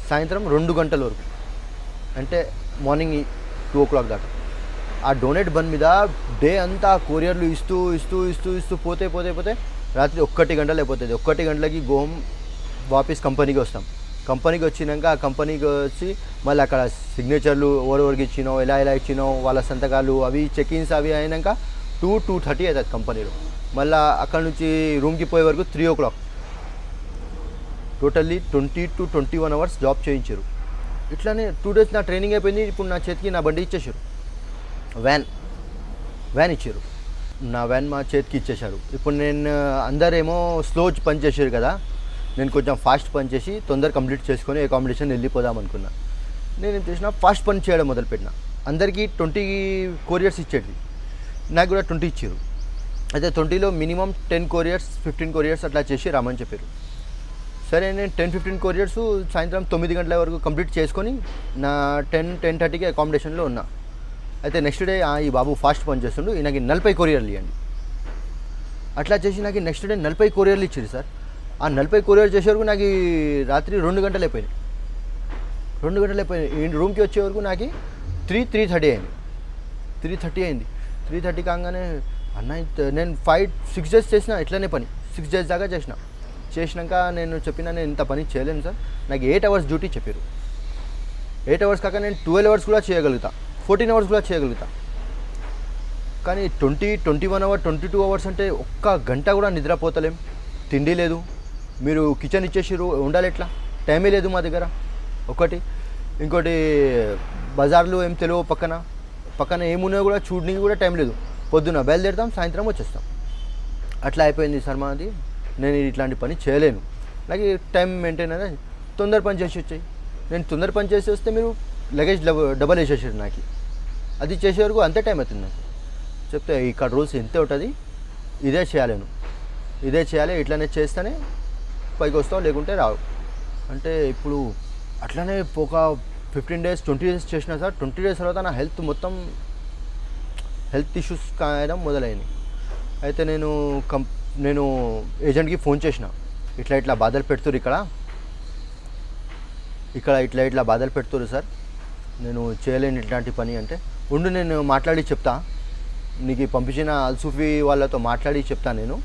సాయంత్రం 2 గంటల వరకు అంటే మార్నింగ్ 2 o'clock దాకా ఆ డోనెట్ బన్ మీద డే అంతా కొరియర్లు ఇస్తూ పోతే రాత్రి 1 గంటలు అయిపోతుంది. 1 గంటలకి గోహం వాపస్ కంపెనీకి వస్తాం. కంపెనీకి వచ్చినాక ఆ కంపెనీకి వచ్చి మళ్ళీ అక్కడ సిగ్నేచర్లు ఎవరెవరికి ఇచ్చినావు, ఎలా ఇచ్చినావు, వాళ్ళ సంతకాలు అవి చెక్-ఇన్స్ అవి అయినాక 2-2:30 అవుతుంది కంపెనీలో. మళ్ళీ అక్కడ నుంచి రూమ్కి పోయే వరకు 3 o'clock. Totally 20 to 21 hours job చేయించారు. ఇట్లానే 2 days నా ట్రైనింగ్ అయిపోయింది. ఇప్పుడు నా చేతికి నా బండి ఇచ్చేసారు, వ్యాన్ ఇచ్చారు. నా వ్యాన్ మా చేతికి ఇచ్చేశారు. ఇప్పుడు నేను అందరేమో స్లో పని చేశారు కదా, నేను కొంచెం ఫాస్ట్ పని చేసి తొందర కంప్లీట్ చేసుకొని అకామిడేషన్ వెళ్ళిపోదాం అనుకున్నా. నేను ఏం చేసిన ఫాస్ట్ పని చేయడం మొదలుపెట్టిన. అందరికీ 20 కొరియర్స్ ఇచ్చేది, నాకు కూడా 20 ఇచ్చారు. అయితే 20లో మినిమం 10 కొరియర్స్ 15 కొరియర్స్ అట్లా చేసి రామని చెప్పారు. సరే నేను 10-15 కొరియర్స్ సాయంత్రం 9 గంటల వరకు కంప్లీట్ చేసుకొని నా 10-10:30కి అకామిడేషన్లో ఉన్నా. అయితే నెక్స్ట్ డే ఈ బాబు ఫాస్ట్ పని చేస్తుండు, ఈయనకి 40 కొరియర్లు ఇవ్వండి. అట్లా చేసి నాకు నెక్స్ట్ డే 40 కొరియర్లు ఇచ్చారు సార్. ఆ 40 కొరియర్ చేసే వరకు నాకు రాత్రి 2 గంటలు అయిపోయినాయి. 2 గంటలు అయిపోయినాయి. ఈ రూమ్కి వచ్చే వరకు నాకు 3:30 అయింది. 3:30 అయింది. 3:30 కాగానే అన్న నేను 5-6 days చేసిన ఇట్లనే పని. 6 days దాకా చేసినాక నేను చెప్పిన నేను ఇంత పని చేయలేను సార్, నాకు 8 hours డ్యూటీ చెప్పారు. 8 hours కాక నేను 12 hours కూడా చేయగలుగుతా, 14 hours కూడా చేయగలుగుతా. కానీ 21 hours 22 hours అంటే ఒక్క గంట కూడా నిద్రపోతలేం, తిండి లేదు. మీరు కిచెన్ ఇచ్చేసిరు, ఉండాలి ఎట్లా, టైమే లేదు మా దగ్గర ఒకటి. ఇంకోటి బజార్లు ఏం తెలియవు, పక్కన ఏమున్నాయో కూడా చూడడానికి కూడా టైం లేదు. పొద్దున బయలుదేరుతాం, సాయంత్రం వచ్చేస్తాం. అట్లా అయిపోయింది సార్ మాది. నేను ఇట్లాంటి పని చేయలేను, నాకు టైం మెయింటైన్ అనేది. తొందర పని చేసి వచ్చాయి. నేను తొందర పని చేసి వస్తే మీరు లగేజ్ డబల్ వేసేసారు నాకు. అది చేసే వరకు అంతే టైం అవుతుంది నాకు. చెప్తే ఇక్కడ రూల్స్ ఇంతే ఉంటుంది, ఇదే చేయాలి, ఇట్లానే చేస్తేనే పైకి వస్తావు, లేకుంటే రావు అంటే. ఇప్పుడు అట్లనే ఒక 15 days 20 days చేసిన సార్. 20 days తర్వాత నా హెల్త్ ఇష్యూస్ కాయడం మొదలైంది. అయితే నేను ఏజెంట్కి ఫోన్ చేసిన, ఇట్లా బాధలు పెడుతురు ఇక్కడ ఇట్లా బాధలు పెడుతురు సార్, నేను చేయలేను ఇట్లాంటి పని అంటే. ఉండు నేను మాట్లాడి చెప్తా, నీకు పంపించిన అల్సూఫీ వాళ్ళతో మాట్లాడి చెప్తా, నేను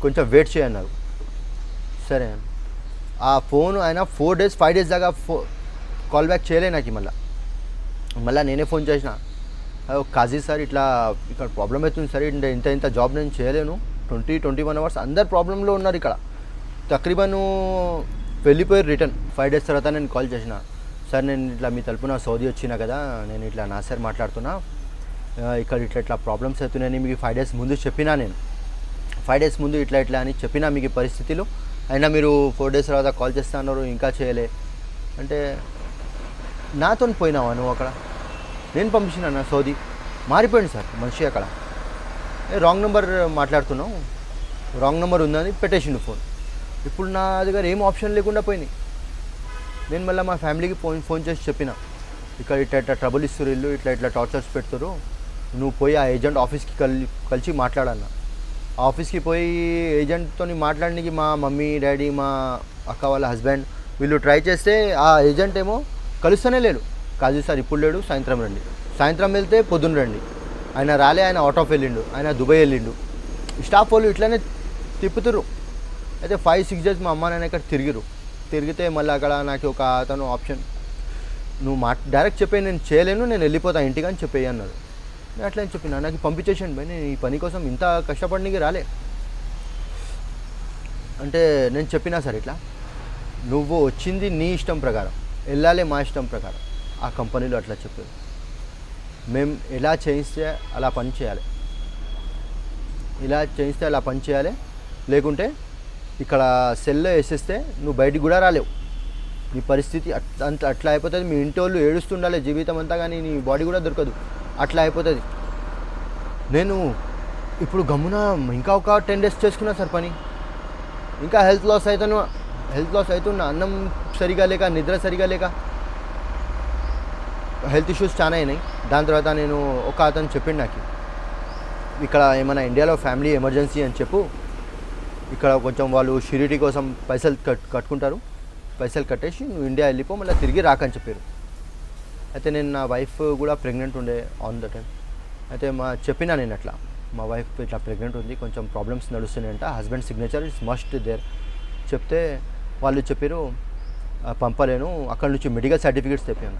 కొంచెం వెయిట్ చేయన్నారు. సరే ఆ ఫోన్ ఆయన 4 days 5 days దాకా కాల్ బ్యాక్ చేయలే నాకు. మళ్ళీ నేనే ఫోన్ చేసిన, కాజీ సార్ ఇట్లా ఇక్కడ ప్రాబ్లం అవుతుంది సార్, ఇంత జాబ్ నేను చేయలేను, 20-21 hours అందరు ప్రాబ్లంలో ఉన్నారు ఇక్కడ. తక్రీబన్ వెళ్ళిపోయారు రిటర్న్. 5 days తర్వాత నేను కాల్ చేసిన, సార్ నేను ఇట్లా మీ తరపున సౌదీ వచ్చినా కదా, నేను ఇట్లా నాసర్ మాట్లాడుతున్నా, ఇక్కడ ఇట్లా ప్రాబ్లమ్స్ అవుతున్నాయని మీకు 5 days ముందు చెప్పినా. నేను 5 days ముందు ఇట్లా అని చెప్పినా మీకు పరిస్థితిలో, అయినా మీరు 4 days తర్వాత కాల్ చేస్తా అన్నారు, ఇంకా చేయలే అంటే. నాతో పోయినావా నువ్వు అక్కడ? నేను పంపించిన నా సౌదీ. మారిపోయింది సార్ మనిషి అక్కడ. రాంగ్ నెంబర్ మాట్లాడుతున్నావు, రాంగ్ నెంబర్ ఉందని పెట్టేసిండు ఫోన్. ఇప్పుడు నా దగ్గర ఏం ఆప్షన్ లేకుండా పోయినాయి. నేను మళ్ళీ మా ఫ్యామిలీకి ఫోన్ చేసి చెప్పిన, ఇక్కడ ఇట్లా ట్రబుల్ ఇస్తారు, ఇల్లు ఇట్లా టార్చర్స్ పెడతారు, నువ్వు పోయి ఆ ఏజెంట్ ఆఫీస్కి కలిసి మాట్లాడన్న. ఆఫీస్కి పోయి ఏజెంట్తో మాట్లాడడానికి మా మమ్మీ డాడీ మా అక్క వాళ్ళ హస్బెండ్ వీళ్ళు ట్రై చేస్తే ఆ ఏజెంట్ ఏమో కలుస్తూనే లేడు. కాజీ సార్ ఇప్పుడు లేడు, సాయంత్రం రండి. సాయంత్రం వెళ్తే పొద్దున్న రండి. ఆయన రాలే, ఆయన అవుట్ ఆఫ్ వెళ్ళిండు, ఆయన దుబాయ్ వెళ్ళిండు. స్టాఫ్ వాళ్ళు ఇట్లానే తిప్పుతురు. అయితే 5-6 days మా అమ్మ నాన్న ఇక్కడ తిరిగితే మళ్ళీ అక్కడ నాకు ఒక అతను ఆప్షన్, నువ్వు డైరెక్ట్ చెప్పే నేను చేయలేను, నేను వెళ్ళిపోతాను ఇంటికి అని చెప్పేయి అన్నారు. నేను అట్లా అని చెప్పిన, నాకు పంపించేసాను భయ్, నేను ఈ పని కోసం ఇంత కష్టపడడానికి రాలే అంటే. నేను చెప్పినా సార్ ఇట్లా నువ్వు వచ్చింది నీ ఇష్టం ప్రకారం, వెళ్ళాలి మా ఇష్టం ప్రకారం. ఆ కంపెనీలో అట్లా చెప్పారు, మేము ఎలా చేయిస్తే అలా పని చేయాలి, లేకుంటే ఇక్కడ సెల్లో వేసేస్తే నువ్వు బయటికి కూడా రాలేవు. నీ పరిస్థితి అట్లా అయిపోతుంది. మీ ఇంటి వాళ్ళు ఏడుస్తుండాలి జీవితం అంతా, కానీ నీ బాడీ కూడా దొరకదు, అట్లా అయిపోతుంది. నేను ఇప్పుడు గమ్మున ఇంకా ఒక 10 days చేసుకున్నా సార్ పని. ఇంకా హెల్త్ లాస్ అవుతున్నా, అన్నం సరిగా లేక, నిద్ర సరిగా లేక, హెల్త్ ఇష్యూస్ చాలా అయినాయి. దాని తర్వాత నేను ఒక అతను చెప్పిండు నాకు, ఇక్కడ ఏమైనా ఇండియాలో ఫ్యామిలీ ఎమర్జెన్సీ అని చెప్పు, ఇక్కడ కొంచెం వాళ్ళు షిరిటీ కోసం పైసలు కట్టుకుంటారు, పైసలు కట్టేసి నువ్వు ఇండియా వెళ్ళిపో, మళ్ళీ తిరిగి రాకని చెప్పారు. అయితే నేను నా వైఫ్ కూడా ప్రెగ్నెంట్ ఉండే ఆన్ ద టైం. అయితే చెప్పినా నేను అట్లా, మా వైఫ్ ఇట్లా ప్రెగ్నెంట్ ఉంది, కొంచెం ప్రాబ్లమ్స్ నడుస్తున్నాయంట, husband signature it's must there చెప్తే వాళ్ళు చెప్పారు పంపలేను. అక్కడ నుంచి మెడికల్ సర్టిఫికేట్స్ తెప్పాను.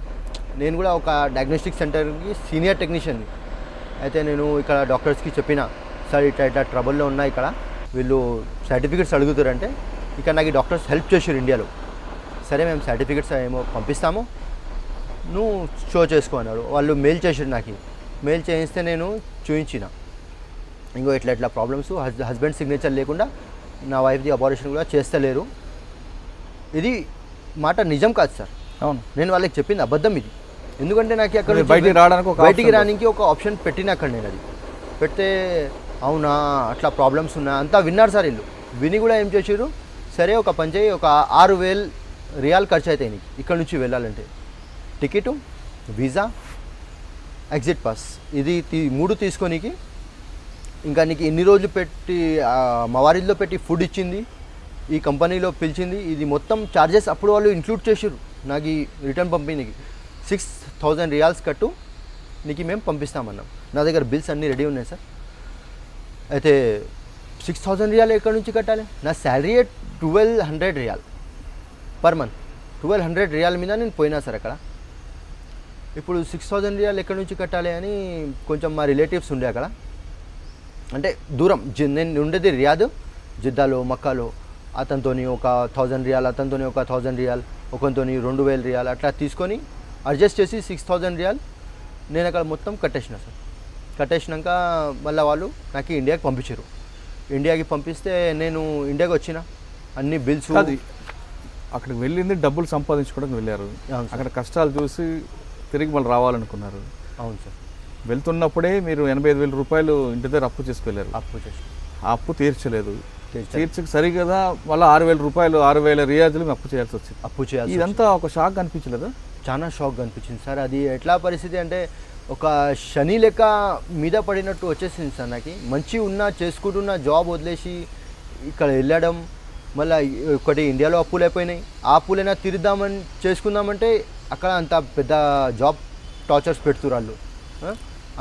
నేను కూడా ఒక డయాగ్నోస్టిక్ సెంటర్కి సీనియర్ టెక్నీషియన్ని. అయితే నేను ఇక్కడ డాక్టర్స్కి చెప్పిన, సార్ ఇట్లా ట్రబుల్లో ఉన్నా, ఇక్కడ వీళ్ళు సర్టిఫికేట్స్ అడుగుతారంటే ఇక్కడ నాకు డాక్టర్స్ హెల్ప్ చేశారు ఇండియాలో. సరే మేము సర్టిఫికేట్స్ ఏమో పంపిస్తాము, నువ్వు షో చేసుకో అన్నాడు. వాళ్ళు మెయిల్ చేశారు నాకు. మెయిల్ చేయిస్తే నేను చూపించిన, ఇంకో ఇట్లా ప్రాబ్లమ్స్, హస్బెండ్ సిగ్నేచర్ లేకుండా నా వైఫ్ది అబార్షన్ కూడా చేస్తలేరు. ఇది మాట నిజం కాదు సార్. అవును, నేను వాళ్ళకి చెప్పింది అబద్ధం ఇది. ఎందుకంటే నాకు అక్కడ బయటికి రానికి ఒక ఆప్షన్ పెట్టిన అక్కడ నేను. అది పెడితే అవునా అట్లా ప్రాబ్లమ్స్ ఉన్నా అంతా విన్నారు సార్. వీళ్ళు విని కూడా ఏం చేసారు, సరే ఒక పని చేయి, ఒక 6,000 రియాల్ ఖర్చు అవుతాయి నీకు ఇక్కడ నుంచి వెళ్ళాలంటే, టికెటు, వీసా, ఎగ్జిట్ పాస్, ఇది 3 తీసుకోనికి, ఇంకా నీకు ఇన్ని రోజులు పెట్టి మవారిలో పెట్టి ఫుడ్ ఇచ్చింది, ఈ కంపెనీలో పిలిచింది, ఇది మొత్తం ఛార్జెస్ అప్పుడు వాళ్ళు ఇంక్లూడ్ చేసారు. నాకు ఈ రిటర్న్ పంపిణీకి 6,000 రియాల్స్ కట్టు, నీకు మేము పంపిస్తామన్నాం. నా దగ్గర బిల్స్ అన్నీ రెడీ ఉన్నాయి సార్. అయితే 6,000 రియాల్ ఎక్కడి నుంచి కట్టాలి? నా salary 1,200 riyal per month. 1,200 riyal మీద నేను పోయినా సార్ అక్కడ. ఇప్పుడు 6,000 రియాల్ ఎక్కడి నుంచి కట్టాలి అని కొంచెం మా రిలేటివ్స్ ఉండే అక్కడ, అంటే దూరం. నేను ఉండేది రియాద్, జిద్దాలో, మక్కాలో. అతనితో ఒక 1,000 రియాల్, అతనితో ఒక 1,000 రియాల్, ఒకరితో 2,000 రియాల్ అట్లా తీసుకొని అడ్జస్ట్ చేసి 6,000 రియాల్ నేను అక్కడ మొత్తం కట్టేసిన సార్. కట్టేసినాక మళ్ళీ వాళ్ళు నాకు ఇండియాకి పంపించారు. ఇండియాకి పంపిస్తే నేను ఇండియాకి వచ్చిన అన్ని బిల్స్. అక్కడికి వెళ్ళింది డబ్బులు సంపాదించుకోవడానికి వెళ్ళారు, అక్కడ కష్టాలు చూసి తిరిగి మళ్ళీ రావాలనుకున్నారు. అవును సార్. వెళ్తున్నప్పుడే మీరు 85,000 రూపాయలు ఇంటి దగ్గర అప్పు చేసుకెళ్ళారు. అప్పు చేసి ఆ అప్పు తీర్చలేదు, తీర్చక సరిగదా మళ్ళీ 6,000 రూపాయలు, 6,000 రియాజులు అప్పు చేయాల్సి వచ్చింది. అప్పు చేయాలి. ఇదంతా ఒక షాక్ అనిపించలేదా? చాలా షాక్ అనిపించింది సార్. అది ఎట్లా పరిస్థితి అంటే ఒక శని లెక్క మీద పడినట్టు వచ్చేసింది సార్ నాకు. మంచి ఉన్నా చేసుకుంటున్న జాబ్ వదిలేసి ఇక్కడ వెళ్ళడం, మళ్ళీ ఒకటి ఇండియాలో అప్పులు అయిపోయినాయి, ఆ అప్పులైనా తీరుద్దామని చేసుకుందామంటే అక్కడ అంత పెద్ద జాబ్ టార్చర్స్ పెడుతున్నారు వాళ్ళు.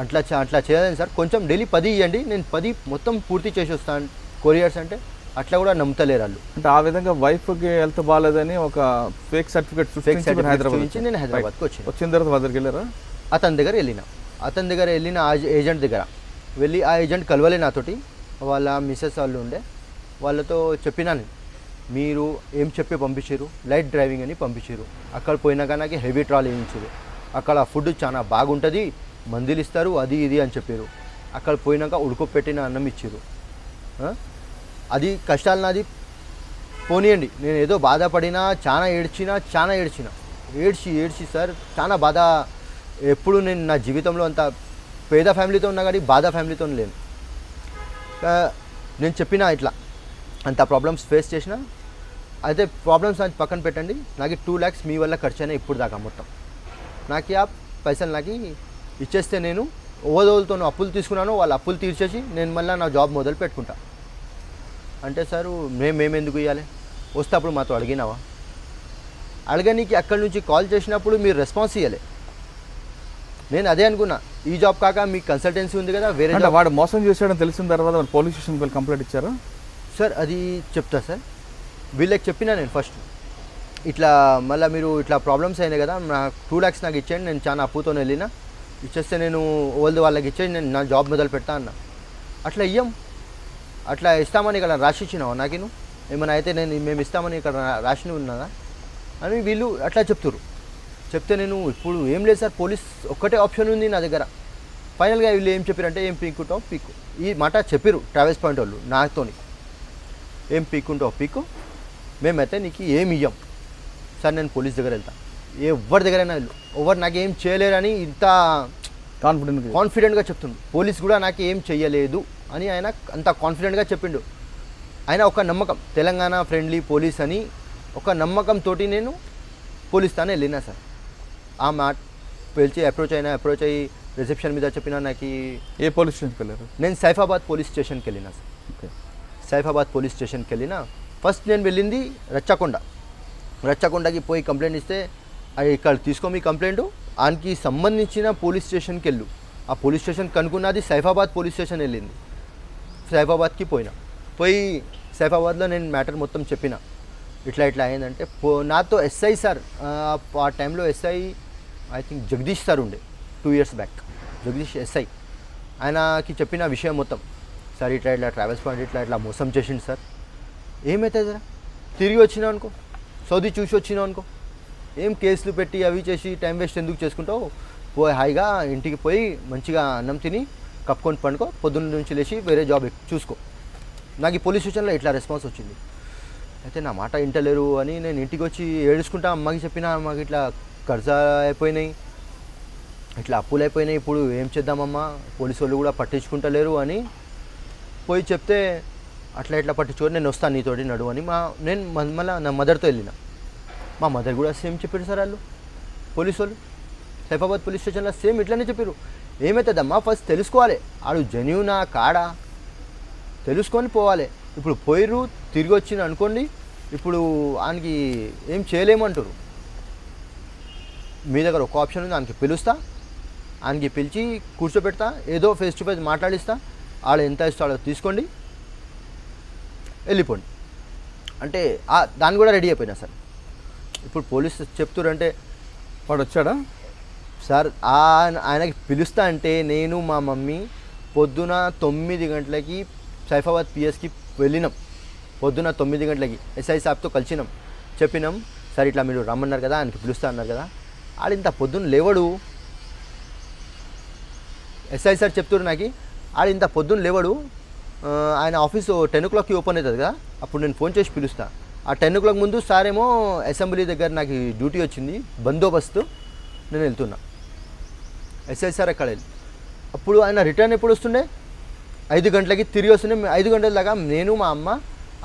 అట్లా చేయలేను సార్, కొంచెం డైలీ 10 ఇవ్వండి, నేను 10 మొత్తం పూర్తి చేసి వస్తాను కొరియర్స్ అంటే అట్లా కూడా నమ్ముతలేరు వాళ్ళు. అంటే ఆ విధంగా వైఫ్కి హెల్త్ బాగాలేదని ఒక ఫేక్ సర్టిఫికేట్ హైదరాబాద్ నుంచి నేను హైదరాబాద్కి వచ్చిన తర్వాత వాళ్ళ దగ్గరికి వెళ్ళారా? అతని దగ్గర వెళ్ళిన ఏజెంట్ దగ్గర వెళ్ళి, ఆ ఏజెంట్ కలవలే నాతోటి, వాళ్ళ మిస్సెస్ వాళ్ళు ఉండే, వాళ్ళతో చెప్పినాను, మీరు ఏం చెప్పి పంపించారు, లైట్ డ్రైవింగ్ అని పంపించారు. అక్కడ పోయినాక నాకు హెవీ ట్రాలీ వేయించారు. అక్కడ ఫుడ్ చాలా బాగుంటుంది, మందులు ఇస్తారు, అది ఇది అని చెప్పారు. అక్కడ పోయినాక ఉడుకోపెట్టిన అన్నం ఇచ్చారు. అది కష్టాలు నాది పోనీయండి, నేను ఏదో బాధపడినా, చాలా ఏడ్చి సార్, చాలా బాధ. ఎప్పుడు నేను నా జీవితంలో అంత పేద ఫ్యామిలీతో ఉన్నా కానీ బాధ ఫ్యామిలీతో లేను. నేను చెప్పిన ఇట్లా అంత ప్రాబ్లమ్స్ ఫేస్ చేసిన. అయితే ప్రాబ్లమ్స్ అని పక్కన పెట్టండి, నాకు 2 lakhs మీ వల్ల ఖర్చు అయినా ఇప్పుడు దాకా మొత్తం. నాకు ఆ పైసలు నాకు ఇచ్చేస్తే నేను ఓవదోలతో అప్పులు తీసుకున్నాను, వాళ్ళ అప్పులు తీర్చేసి నేను మళ్ళీ నా జాబ్ మొదలు పెట్టుకుంటా అంటే, సారు మేము ఎందుకు ఇవ్వాలి, వస్తే అప్పుడు మాతో అడగనీకి అక్కడి నుంచి కాల్ చేసినప్పుడు మీరు రెస్పాన్స్ ఇవ్వాలి. నేను అదే అనుకున్నా, ఈ జాబ్ కాక మీకు కన్సల్టెన్సీ ఉంది కదా, వేరే వాడు మోసం చేశాడని తెలిసిన తర్వాత పోలీస్ స్టేషన్కి వెళ్ళి కంప్లైంట్ ఇచ్చారు సార్. అది చెప్తా సార్, వీళ్ళకి చెప్పినా నేను ఫస్ట్, ఇట్లా మళ్ళీ మీరు ఇట్లా ప్రాబ్లమ్స్ అయినాయి కదా, నాకు 2 lakhs నాకు ఇచ్చేయండి, నేను చాలా అప్పుతో వెళ్ళినా, ఇచ్చేస్తే నేను వాళ్ళకి ఇచ్చేయండి, నేను నా జాబ్ మొదలు పెడతా అన్న. అట్లా అట్లా ఇస్తామని ఇక్కడ రాసి ఇచ్చినావు నాకు, నువ్వు ఏమైనా అయితే మేము ఇస్తామని ఇక్కడ రాసి ఉన్నదా అని వీళ్ళు అట్లా చెప్తే నేను ఇప్పుడు ఏం లేదు సార్, పోలీస్ ఒక్కటే ఆప్షన్ ఉంది నా దగ్గర. ఫైనల్గా వీళ్ళు ఏం చెప్పారంటే, ఏం పీక్కు ఈ మాట చెప్పారు ట్రావెల్స్ పాయింట్ వాళ్ళు నాతోని. ఏం పీక్కుంటావు పీక్కు, మేమైతే నీకు ఏమి ఇయ్యం. సార్ నేను పోలీస్ దగ్గర వెళ్తా, ఎవరి దగ్గరైనా వెళ్ళు, ఎవరు నాకు ఏం చేయలేరని ఇంత కాన్ఫిడెంట్గా చెప్తుండు. పోలీస్ కూడా నాకు ఏం చెయ్యలేదు అని ఆయన అంత కాన్ఫిడెంట్గా చెప్పిండు. ఆయన ఒక నమ్మకం, తెలంగాణ ఫ్రెండ్లీ పోలీస్ అని ఒక నమ్మకంతో నేను పోలీస్ తానే వెళ్ళినా సార్. ఆ మాట పిలిచి అప్రోచ్ అయ్యి రిసెప్షన్ మీద చెప్పిన నాకు ఏ పోలీస్ స్టేషన్కి వెళ్ళారు? నేను సైఫాబాద్ పోలీస్ స్టేషన్కి వెళ్ళినా సార్. ఓకే. సైఫాబాద్ పోలీస్ స్టేషన్కి వెళ్ళినా. ఫస్ట్ నేను వెళ్ళింది రచ్చకొండకి పోయి కంప్లైంట్ ఇస్తే అది ఇక్కడ తీసుకో మీ కంప్లైంట్, ఆయనకి సంబంధించిన పోలీస్ స్టేషన్కి వెళ్ళు. ఆ పోలీస్ స్టేషన్ కనుక్కున్నది సైఫాబాద్ పోలీస్ స్టేషన్ వెళ్ళింది. సైఫాబాద్కి పోయి సైఫాబాద్లో నేను మ్యాటర్ మొత్తం చెప్పిన, ఇట్లా అయిందంటే నాతో ఎస్ఐ సార్, ఆ టైంలో SI I think Jagadish sir ఉండే 2 years బ్యాక్, జగదీష్ ఎస్ఐ. ఆయనకి చెప్పిన విషయం మొత్తం, సార్ ఇట్లా ట్రావెల్స్ పాయింట్ ఇట్లా మోసం చేసిండు సార్. ఏమవుతుంది సార్, తిరిగి వచ్చినావు అనుకో, సౌదీ చూసి వచ్చినావు అనుకో, ఏం కేసులు పెట్టి అవి చేసి టైం వేస్ట్ ఎందుకు చేసుకుంటావు, పోయి హాయిగా ఇంటికి పోయి మంచిగా అన్నం తిని కప్పుకొని పండుకో, పొద్దున్న నుంచి లేచి వేరే జాబ్ చూసుకో. నాకు ఈ పోలీస్ స్టేషన్లో ఇట్లా రెస్పాన్స్ వచ్చింది. అయితే నా మాట వింటలేరు అని నేను ఇంటికి వచ్చి ఏడుచుకుంటా అమ్మకి చెప్పిన, మాకు ఇట్లా కర్జా అయిపోయినాయి, ఇట్లా అప్పులు అయిపోయినాయి, ఇప్పుడు ఏం చేద్దామమ్మా, పోలీసు వాళ్ళు కూడా పట్టించుకుంటలేరు అని పోయి చెప్తే, అట్లా పట్టించుకొని నేను వస్తాను నీతోటి నడు అని నేను మళ్ళీ నా మదర్తో వెళ్ళిన. మా మదర్ కూడా సేమ్ చెప్పారు సార్ వాళ్ళు, పోలీసు వాళ్ళు సైఫాబాద్ పోలీస్ స్టేషన్లో సేమ్ ఇట్లనే చెప్పారు. ఏమవుతుందమ్మా ఫస్ట్ తెలుసుకోవాలి, ఆడు జెన్యూనా కాడా తెలుసుకొని పోవాలి. ఇప్పుడు పోయిర్రు తిరిగి వచ్చిన అనుకోండి, ఇప్పుడు ఆయనకి ఏం చేయలేమంటారు. మీ దగ్గర ఒక ఆప్షన్ ఉంది, ఆయనకి పిలుస్తా, ఆయనకి పిలిచి కూర్చోబెడతా, ఏదో ఫేస్ టు ఫేస్ మాట్లాడిస్తా, ఆడ ఎంత ఇస్తాడో తీసుకోండి వెళ్ళిపోండి అంటే దాన్ని కూడా రెడీ అయిపోయినా సార్. ఇప్పుడు పోలీసు చెప్తారంటే వాడు వచ్చాడా సార్, ఆయనకి పిలుస్తా అంటే నేను మా మమ్మీ పొద్దున 9 గంటలకి సైఫాబాద్ పిఎస్కి వెళ్ళినాం. పొద్దున 9 గంటలకి ఎస్ఐ సాబ్తో కలిసినాం, చెప్పినాం సార్ ఇట్లా మీరు రమ్మన్నారు కదా, ఆయనకి పిలుస్తా అన్నారు కదా. ఆడింత పొద్దున్న లేవడు, ఎస్ఐ సార్ చెప్తారు నాకు, ఆడింత పొద్దున్న లేవడు, ఆయన ఆఫీసు 10 o'clockకి ఓపెన్ అవుతుంది కదా, అప్పుడు నేను ఫోన్ చేసి పిలుస్తా. ఆ 10 o'clock ముందు సార్ ఏమో అసెంబ్లీ దగ్గర నాకు డ్యూటీ వచ్చింది, బందోబస్తు, నేను వెళ్తున్నా. ఎస్ఐ సార్ అక్కడ వెళ్ళి అప్పుడు ఆయన రిటర్న్ ఎప్పుడు వస్తుండే 5 గంటలకి తిరిగి వస్తుండే. 5 గంటల దాకా నేను మా అమ్మ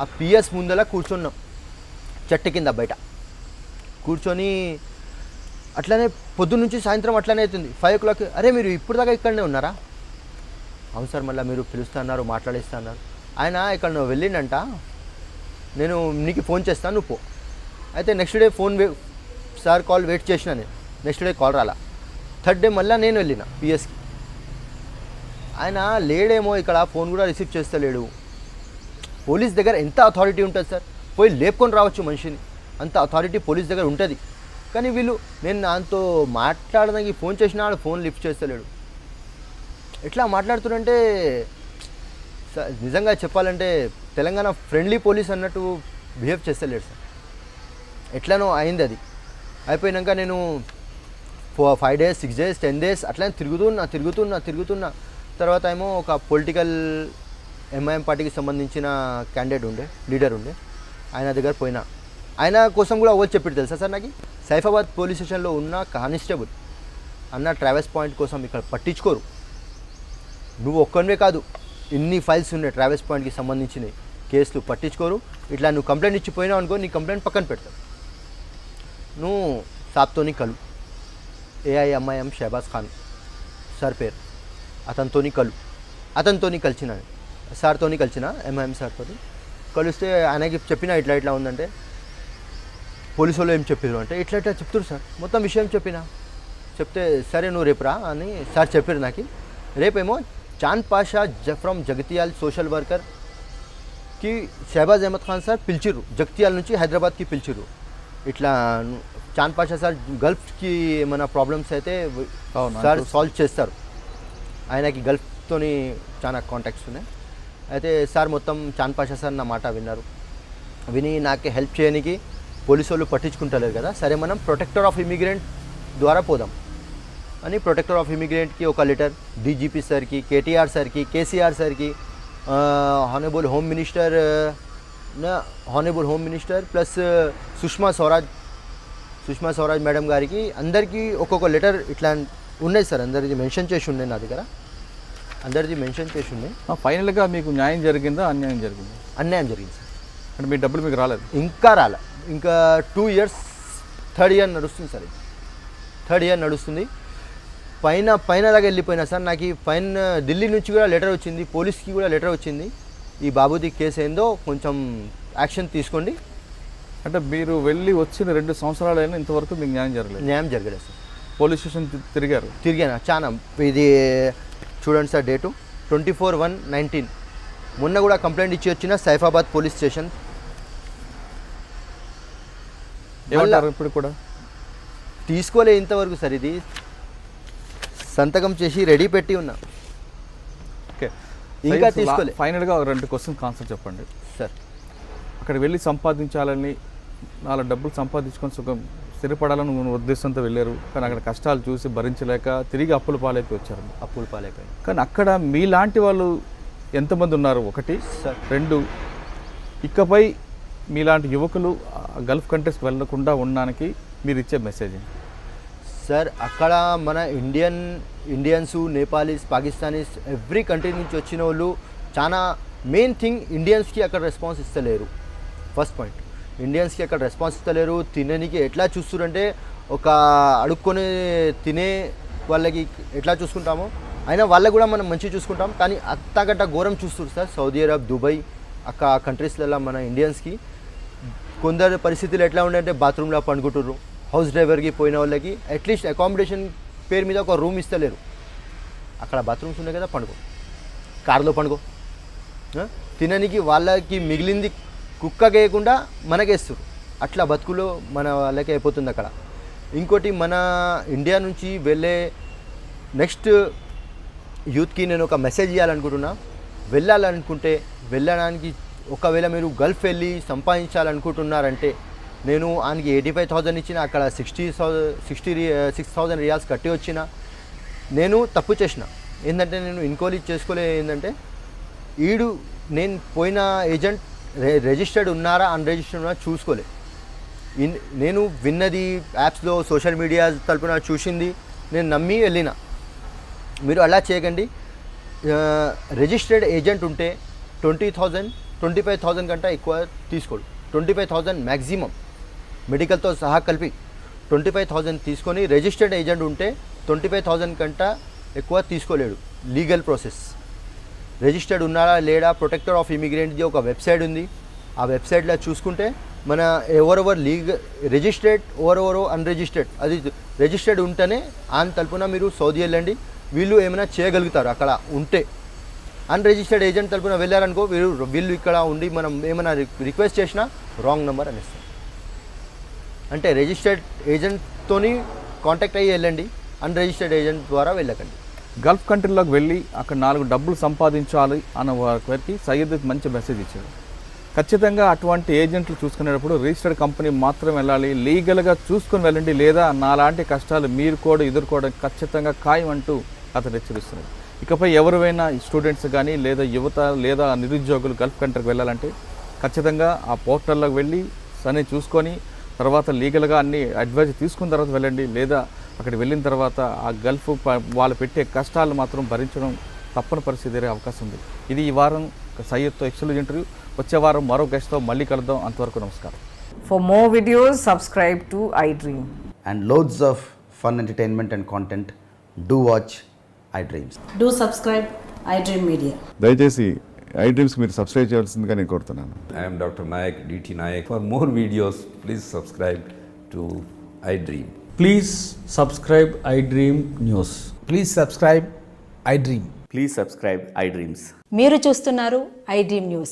ఆ పిఎస్ ముందర కూర్చున్నాం, చెట్టు కింద బయట కూర్చొని. అట్లనే పొద్దున్న నుంచి సాయంత్రం అట్లనే అవుతుంది. 5 o'clock, అరే మీరు ఇప్పుడు దాకా ఇక్కడనే ఉన్నారా? అవును సార్, మళ్ళీ మీరు పిలుస్తా అన్నారు, మాట్లాడిస్తా అన్నారు. ఆయన ఇక్కడ నువ్వు వెళ్ళిండంట, నేను నీకు ఫోన్ చేస్తాను, నువ్వు పో. అయితే next day sir call wait చేసిన, నేను నెక్స్ట్ డే కాల్ రాలా. 3rd day మళ్ళీ నేను వెళ్ళిన పిఎస్కి. ఆయన లేడేమో ఇక్కడ, ఫోన్ కూడా రిసీవ్ చేస్తలేడు. పోలీస్ దగ్గర ఎంత అథారిటీ ఉంటుంది సార్, పోయి లేపుకొని రావచ్చు మనిషిని, అంత అథారిటీ పోలీస్ దగ్గర ఉంటుంది. కానీ వీళ్ళు, నేను దాంతో మాట్లాడడానికి ఫోన్ చేసినా ఫోన్ లిఫ్ట్ చేస్తలేడు. ఎట్లా మాట్లాడుతుంటే నిజంగా చెప్పాలంటే తెలంగాణ ఫ్రెండ్లీ పోలీస్ అన్నట్టు బిహేవ్ చేస్తలేడు సార్. ఎట్లనో అయింది అది. అయిపోయినాక నేను 5 days 6 days 10 days అట్లనే తిరుగుతున్నా. తర్వాత ఏమో ఒక పొలిటికల్ ఎంఐఎం పార్టీకి సంబంధించిన క్యాండిడేట్ లీడర్ ఉండే, ఆయన దగ్గర పోయినా. ఆయన కోసం కూడా ఎవరు చెప్పారు తెలుసా సార్ నాకు, సైఫాబాద్ పోలీస్ స్టేషన్లో ఉన్న కానిస్టేబుల్ అన్న ట్రావెల్స్ పాయింట్ కోసం ఇక్కడ పట్టించుకోరు, నువ్వు ఒక్కనివే కాదు ఇన్ని ఫైల్స్ ఉన్నాయి ట్రావెల్స్ పాయింట్కి సంబంధించినవి, కేసులు పట్టించుకోరు. ఇట్లా నువ్వు కంప్లైంట్ ఇచ్చిపోయినావు అనుకో, నీ కంప్లైంట్ పక్కన పెడతావు. నువ్వు సాబ్తోని కలు, AIMIM షహబాజ్ ఖాన్ సార్ పేరు, అతనితోని కలిసిన, సార్తోని కలిసిన, MIM సార్తో కలిస్తే ఆయనకి చెప్పిన ఇట్లా ఉందంటే, పోలీసు వాళ్ళు ఏం చెప్పారు అంటే ఇట్లా చెప్తారు సార్, మొత్తం విషయం చెప్తే సరే నువ్వు రేపు రా అని సార్ చెప్పారు నాకు. రేపేమో చాంద్ పాషా ఫ్రమ్ జగిత్యాల్ సోషల్ వర్కర్కి షహబాజ్ అహ్మద్ ఖాన్ సార్ పిలిచిర్రు, జగిత్యాల నుంచి హైదరాబాద్కి పిలిచిర్రు. ఇట్లా చాంద్ పాషా సార్ గల్ఫ్కి ఏమైనా ప్రాబ్లమ్స్ అయితే సార్ సాల్వ్ చేస్తారు, ఆయనకి గల్ఫ్తోని చాలా కాంటాక్ట్స్ ఉన్నాయి. అయితే సార్ మొత్తం చాంద్ పాషా సార్ నా మాట విని నాకు హెల్ప్ చేయడానికి పోలీసు వాళ్ళు పట్టించుకుంటలేరు కదా, సరే మనం ప్రొటెక్టర్ ఆఫ్ ఇమిగ్రెంట్ ద్వారా పోదాం అని ప్రొటెక్టర్ ఆఫ్ ఇమిగ్రెంట్కి ఒక లెటర్ DGP సార్కి, KTR సార్కి, KCR సార్కి, honourable home minister honourable home minister plus Sushma Swaraj madam గారికి అందరికీ ఒక్కొక్క లెటర్ ఇట్లా ఉన్నాయి సార్. అందరిది మెన్షన్ చేసి ఉన్నాయి నా దగ్గర, అందరిది మెన్షన్ చేసి ఉన్నాయి. ఫైనల్గా మీకు న్యాయం జరిగిందా అన్యాయం జరిగిందా? అన్యాయం జరిగింది సార్. అంటే మీ డబ్బులు మీకు రాలేదు? ఇంకా రాలే. ఇంకా 2 years, 3rd year నడుస్తుంది సార్. ఇది 3rd year నడుస్తుంది. పైన లాగా వెళ్ళిపోయినా సార్. నాకు పైన ఢిల్లీ నుంచి కూడా లెటర్ వచ్చింది, పోలీస్కి కూడా లెటర్ వచ్చింది. ఈ బాబుది కేసు ఏందో కొంచెం యాక్షన్ తీసుకోండి. అంటే మీరు వెళ్ళి వచ్చిన 2 సంవత్సరాలైనా ఇంతవరకు మీకు న్యాయం జరగలేదు? న్యాయం జరగలేదు సార్. పోలీస్ స్టేషన్ తిరిగాను చాలా. ఇది చూడండి సార్, డేటు 24/1/19. మొన్న కూడా కంప్లైంట్ ఇచ్చి వచ్చిన సైఫాబాద్ పోలీస్ స్టేషన్. ఏమంటారు ఇప్పుడు కూడా? తీసుకోలే ఇంతవరకు సార్. ఇది సంతకం చేసి రెడీ పెట్టి ఉన్నా, ఓకే. ఇంకా తీసుకోలే. ఫైనల్గా 2 క్వశ్చన్స్ ఆన్సర్ చెప్పండి సార్. అక్కడ వెళ్ళి సంపాదించాలని, 4 డబ్బులు సంపాదించుకొని సుఖం స్థిరపడాలని ఉద్దేశంతో వెళ్ళారు, కానీ అక్కడ కష్టాలు చూసి భరించలేక తిరిగి అప్పుల పాలైపోయి వచ్చారు. అప్పుల పాలైపోయి. కానీ అక్కడ మీలాంటి వాళ్ళు ఎంతమంది ఉన్నారు? 1 సార్. 2 ఇకపై మీలాంటి యువకులు గల్ఫ్ కంట్రీస్కి వెళ్ళకుండా ఉండడానికి మీరు ఇచ్చే మెసేజ్ సార్? అక్కడ మన Indians, Nepalese, Pakistanis every country నుంచి వచ్చిన వాళ్ళు చాలా మెయిన్ థింగ్ ఇండియన్స్కి అక్కడ రెస్పాన్స్ ఇస్తలేరు. ఫస్ట్ పాయింట్, ఇండియన్స్కి అక్కడ రెస్పాన్స్ ఇస్తలేరు. తినడానికి ఎట్లా చూస్తున్నారంటే ఒక అడుక్కొని తినే వాళ్ళకి ఎట్లా చూసుకుంటామో అయినా వాళ్ళకి కూడా మనం మంచిగా చూసుకుంటాం, కానీ అంతకంటే ఘోరం చూస్తున్నారు సార్. సౌదీ అరబ్, దుబాయ్ అక్కడ కంట్రీస్లలో మన ఇండియన్స్కి కొందరు పరిస్థితులు ఎట్లా ఉన్నాయంటే బాత్రూంలో పండుకుంటుర్రు. హౌస్ డ్రైవర్కి పోయిన వాళ్ళకి అట్లీస్ట్ అకామిడేషన్ పేరు మీద ఒక రూమ్ ఇస్తలేరు. అక్కడ బాత్రూమ్స్ ఉన్నాయి కదా, పండుకో, కార్లో పండుకో. తినడానికి వాళ్ళకి మిగిలింది కుక్కకేయకుండా మనకేస్తారు. అట్లా బతుకులో మన వాళ్ళకి అయిపోతుంది అక్కడ. ఇంకోటి, మన ఇండియా నుంచి వెళ్ళే నెక్స్ట్ యూత్కి నేను ఒక మెసేజ్ ఇవ్వాలనుకుంటున్నా. వెళ్ళడానికి ఒకవేళ మీరు గల్ఫ్ వెళ్ళి సంపాదించాలనుకుంటున్నారంటే, నేను ఆయనకి 85,000 ఇచ్చిన, అక్కడ 66,000 రియాల్స్ కట్టి వచ్చిన. నేను తప్పు చేసిన ఏంటంటే, నేను ఎంక్వైరీ చేసుకోలే. ఏంటంటే నేను పోయిన ఏజెంట్ రిజిస్టర్డ్ ఉన్నారా అన్రిజిస్టర్డ్ ఉన్నారా చూసుకోలే. నేను విన్నది యాప్స్లో, సోషల్ మీడియా తరపున చూసింది నేను నమ్మి వెళ్ళిన. మీరు అలా చేయకండి. రిజిస్టర్డ్ ఏజెంట్ ఉంటే 20,000, 25,000 కంటే ఎక్కువ తీసుకోడు. 25,000 మ్యాక్సిమం, మెడికల్తో సహా కలిపి 25,000 తీసుకొని, రిజిస్టర్డ్ ఏజెంట్ ఉంటే 25,000 కంటే ఎక్కువ తీసుకోలేడు. Legal process. రిజిస్టర్డ్ ఉన్నారా లేడా, ప్రొటెక్టర్ ఆఫ్ ఇమిగ్రెంట్ది ఒక వెబ్సైట్ ఉంది. ఆ వెబ్సైట్లో చూసుకుంటే మన ఎవరెవరు రిజిస్టర్డ్, ఎవరెవరో అన్రిజిస్టర్డ్, అది రిజిస్టర్డ్ ఉంటేనే ఆయన తరపున మీరు సౌదీ వెళ్ళండి. వీళ్ళు ఏమైనా చేయగలుగుతారు అక్కడ ఉంటే. అన్రిజిస్టర్డ్ ఏజెంట్ తరపున వెళ్ళారనుకో, వీళ్ళు ఇక్కడ ఉండి మనం ఏమైనా రిక్వెస్ట్ చేసినా రాంగ్ నెంబర్ అనేస్తారు. అంటే రిజిస్టర్డ్ ఏజెంట్తోని కాంటాక్ట్ అయ్యి వెళ్ళండి, అన్రిజిస్టర్డ్ ఏజెంట్ ద్వారా వెళ్ళకండి. గల్ఫ్ కంట్రీలోకి వెళ్ళి అక్కడ 4 డబ్బులు సంపాదించాలి అన్న వారికి సయ్యద్ మంచి మెసేజ్ ఇచ్చాడు. ఖచ్చితంగా అటువంటి ఏజెంట్లు చూసుకునేటప్పుడు రిజిస్టర్డ్ కంపెనీ మాత్రం వెళ్ళాలి, లీగల్గా చూసుకొని వెళ్ళండి, లేదా నాలాంటి కష్టాలు మీరు కూడా ఎదుర్కోవడం ఖచ్చితంగా ఖాయం అంటూ అతను హెచ్చరిస్తున్నాడు. ఇకపై ఎవరైనా స్టూడెంట్స్ కానీ లేదా యువత లేదా నిరుద్యోగులు గల్ఫ్ కంట్రీకి వెళ్ళాలంటే ఖచ్చితంగా ఆ పోర్టల్లోకి వెళ్ళి సరే చూసుకొని తర్వాత లీగల్గా అన్ని అడ్వైజ్ తీసుకున్న తర్వాత వెళ్ళండి. లేదా అక్కడికి వెళ్ళిన తర్వాత ఆ గల్ఫ్ వాళ్ళు పెట్టే కష్టాలు మాత్రం భరించడం తప్పని పరిస్థితి ఎదురే అవకాశం ఉంది. ఇది ఈ వారం సయ్యద్తో ఎక్స్క్లూజివ్ ఇంటర్వ్యూ. వచ్చే వారం మరో గెస్ట్తో మళ్ళీ కలుద్దాం. అంతవరకు నమస్కారం. For more videos, subscribe to iDream. And loads of fun entertainment and content, do watch iDreams. Do subscribe iDream Media. దయచేసి iDreams మీరు సబ్స్క్రైబ్ చేయాల్సిందిగా నేను కోరుతున్నాను. I am Dr. Nayak, DT Nayak. For more videos, please subscribe to iDream. Please subscribe iDream News. Please subscribe iDream. Please subscribe iDreams. మీరు చూస్తున్నారు iDream News.